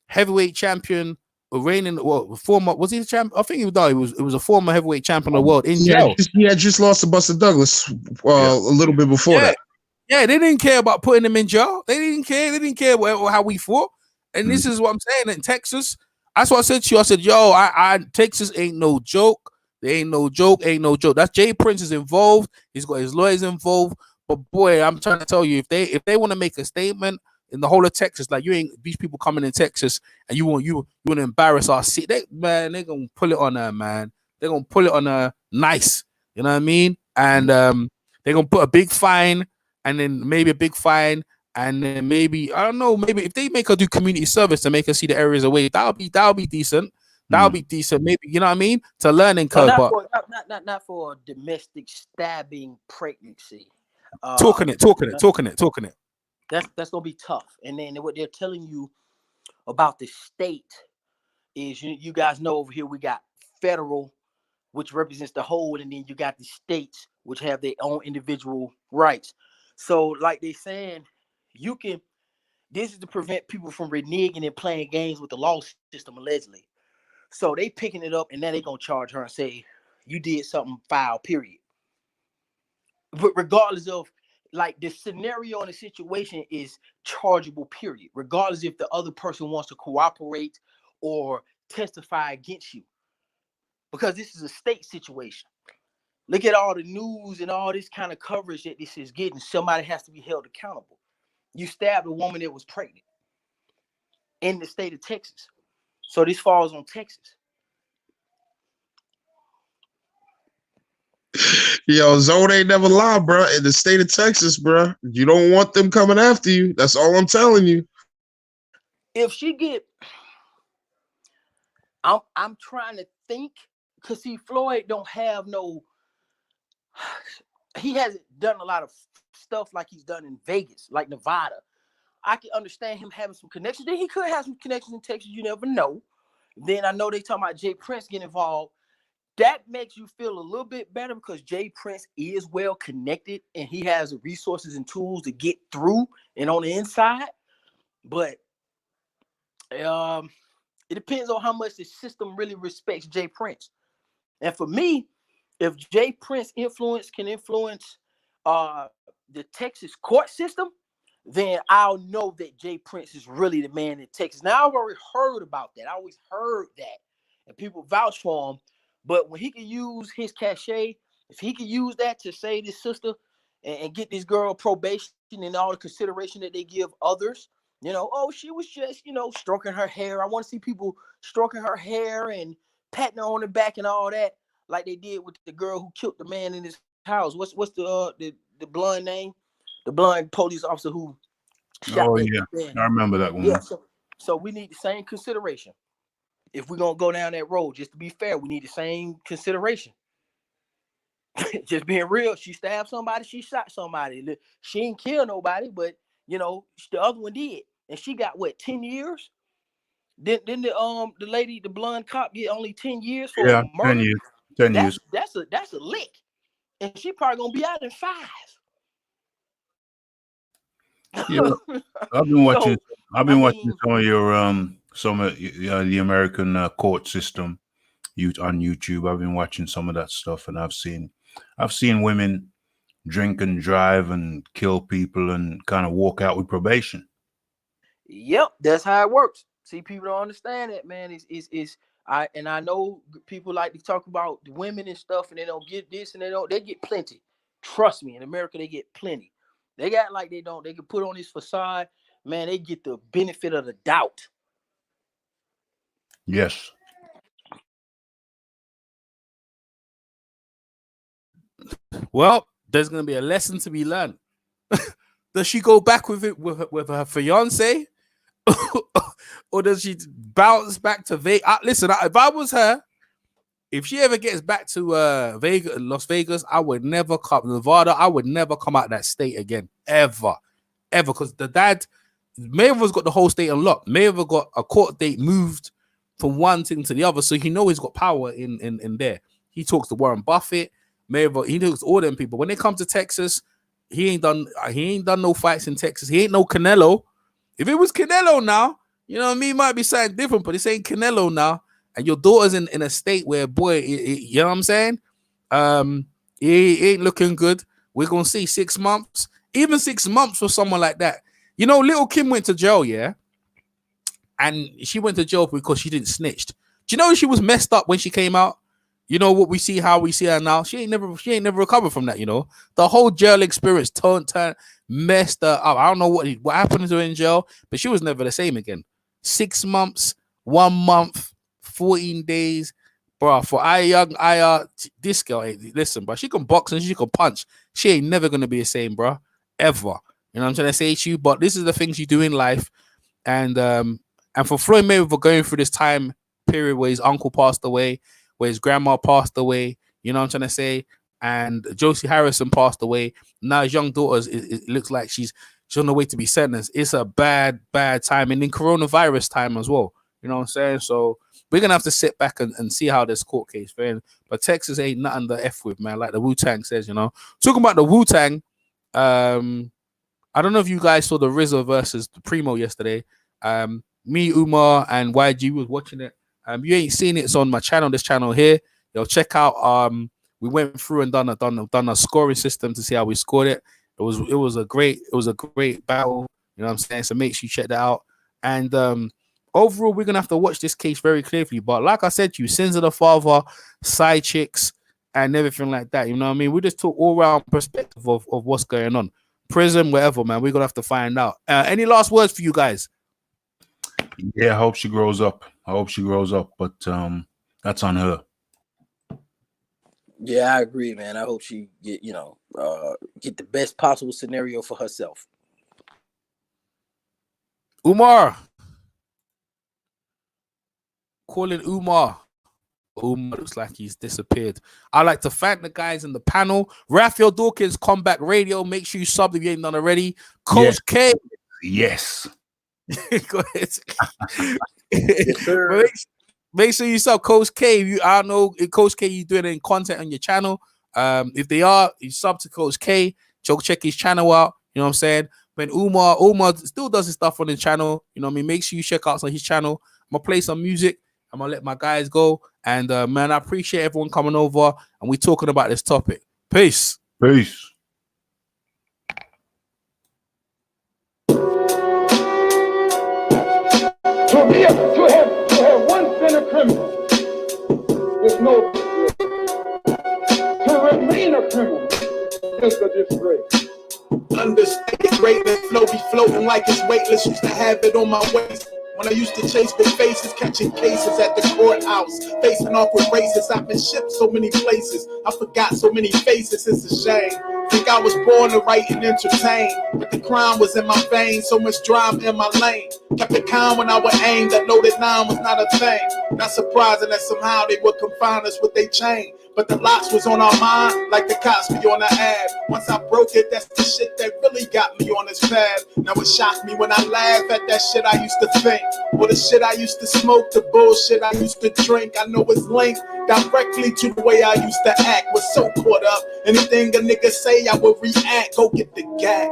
heavyweight champion, former, was he the champ? I think it was a former heavyweight champion of the world in jail. He had just lost to Buster Douglas a little bit before that. Yeah, they didn't care about putting him in jail. They didn't care how we fought. And this is what I'm saying. In Texas, that's what I said to you. I said, Texas ain't no joke. There ain't no joke. That's Jay Prince is involved. He's got his lawyers involved. But boy, I'm trying to tell you, if they want to make a statement, in the whole of Texas. Like you ain't these people coming in Texas and you want to embarrass our city. They're gonna pull it on her, man. They're gonna pull it on her nice. You know what I mean? And they're gonna put a big fine, and then maybe a big fine, and then maybe I don't know. Maybe if they make her do community service to make her see the areas away, that'll be decent. That'll be decent. Maybe you know what I mean to learning curve, not but not for domestic stabbing pregnancy. Talking it. That's gonna be tough. And then what they're telling you about the state is you guys know over here we got federal, which represents the whole, and then you got the states, which have their own individual rights. So, like they're saying, this is to prevent people from reneging and playing games with the law system, allegedly. So they picking it up, and then they're going to charge her and say, you did something foul, period. But regardless of, like, the scenario and the situation is chargeable, period. Regardless if the other person wants to cooperate or testify against you. Because this is a state situation. Look at all the news and all this kind of coverage that this is getting. Somebody has to be held accountable. You stabbed a woman that was pregnant in the state of Texas. So this falls on Texas. Yo, Zone ain't never lie, bro. In the state of Texas, bro, you don't want them coming after you. That's all I'm telling you. If she get, I'm trying to think, because see, Floyd don't have no, he hasn't done a lot of stuff like he's done in Vegas, like Nevada. I can understand him having some connections. Then he could have some connections in Texas. You never know. Then I know they talking about Jay Prince getting involved. That makes you feel a little bit better because Jay Prince is well connected and he has the resources and tools to get through and on the inside. But it depends on how much the system really respects Jay Prince. And for me, if Jay Prince can influence the Texas court system, then I'll know that Jay Prince is really the man in Texas. Now, I've already heard about that. I always heard that. And people vouch for him. But when he can use his cachet, if he can use that to save his sister and get this girl probation and all the consideration that they give others, you know, oh, she was just, you know, stroking her hair. I want to see people stroking her hair and patting her on the back and all that, like they did with the girl who killed the man in his house. What's the blonde name? The blonde police officer who shot that man. I remember that one. Yeah, so we need the same consideration. If we're gonna go down that road, just to be fair, we need the same consideration. Just being real, she stabbed somebody, she shot somebody. She didn't kill nobody, but you know, the other one did. And she got what, 10 years? Didn't the lady, the blonde cop, get only 10 years for murder? 10 years. 10 years. That's a lick. And she probably gonna be out in 5. Yeah, I've been watching some of your the American court system on YouTube. I've been watching some of that stuff, and I've seen women drink and drive and kill people and kind of walk out with probation. Yep, that's how it works. See, people don't understand that, man. I know people like to talk about the women and stuff, and they don't get this, and they get plenty. Trust me, in America they get plenty. They got like they can put on this facade, man. They get the benefit of the doubt. Yes. Well, there's gonna be a lesson to be learned. Does she go back with it with her fiance, or does she bounce back to Vegas? Listen, if I was her, if she ever gets back to Las Vegas, I would never come Nevada. I would never come out that state again, ever, because the dad Mayweather's got the whole state unlocked. Mayweather got a court date moved from one thing to the other, so he knows he's got power in there. He talks to Warren Buffett, Mayweather. He knows all them people. When they come to Texas, he ain't done no fights in Texas. He ain't no Canelo. If it was Canelo now, you know what I mean, it might be something different, but this ain't Canelo now. And your daughter's in a state where, boy, you know what I'm saying? He ain't looking good. We're going to see 6 months. Even 6 months for someone like that. You know, Little Kim went to jail, yeah? And she went to jail because she didn't snitch. Do you know she was messed up when she came out? you know what we see, how we see her now. She ain't never recovered from that. You know, the whole jail experience turned messed her up. I don't know what happened to her in jail, but she was never the same again. 6 months, 1 month, 14 days, bro. For Aya, this girl ain't listen, bro. She can box and she can punch. She ain't never gonna be the same, bro, ever. You know what I'm trying to say to you? But this is the things you do in life, and for Floyd Mayweather going through this time period where his uncle passed away, where his grandma passed away, you know what I'm trying to say, and Josie Harrison passed away. Now his young daughter, it looks like she's on the way to be sentenced. It's a bad time, and in coronavirus time as well. You know what I'm saying? So we're gonna have to sit back and see how this court case fares. But Texas ain't nothing to F with, man. Like the Wu-Tang says, you know. Talking about the Wu-Tang, I don't know if you guys saw the RZA versus the Primo yesterday. Me, Umar, and YG was watching it. You ain't seen it, it's on my channel, this channel here. Yo, check out. We went through and done a scoring system to see how we scored it. It was a great battle. You know what I'm saying? So make sure you check that out. And overall, we're gonna have to watch this case very clearly. But like I said to you, sins of the father, side chicks, and everything like that. You know what I mean? We just talk all around perspective of what's going on. Prison, wherever, man. We're gonna have to find out. Any last words for you guys? Yeah, I hope she grows up. But that's on her. Yeah, I agree, man. I hope she get the best possible scenario for herself. Umar. Calling Umar. Umar looks like he's disappeared. I'd like to thank the guys in the panel. Raphael Dawkins, Combat Radio. Make sure you sub if you ain't done already. Coach K. Yes. Go ahead. Yes, sir. Make sure you sub Coach K. I don't know if Coach K you doing any content on your channel. If they are, you sub to Coach K. Check his channel out. You know what I'm saying? When Umar still does his stuff on his channel. You know what I mean? Make sure you check out his channel. I'm gonna play some music. I'm gonna let my guys go. And man, I appreciate everyone coming over and we talking about this topic. Peace. Peace. To have one center criminal with no to remain a criminal is a disgrace. Understated greatness, flow be floating like it's weightless. Used to have it on my waist when I used to chase big faces, catching cases at the courthouse, facing awkward races. I've been shipped so many places, I forgot so many faces. It's a shame. Think I was born to write and entertain, but the crime was in my veins, so much drama in my lane. Kept it calm when I would aim, that loaded 9 was not a thing. Not surprising that somehow they would confine us with their chain, but the locks was on our mind, like the cops be on the ad. Once I broke it, that's the shit that really got me on this path. Now it shocked me when I laugh at that shit I used to think, or the shit I used to smoke, the bullshit I used to drink. I know it's linked directly to the way I used to act. Was so caught up, anything a nigga say I would react. Go get the gag.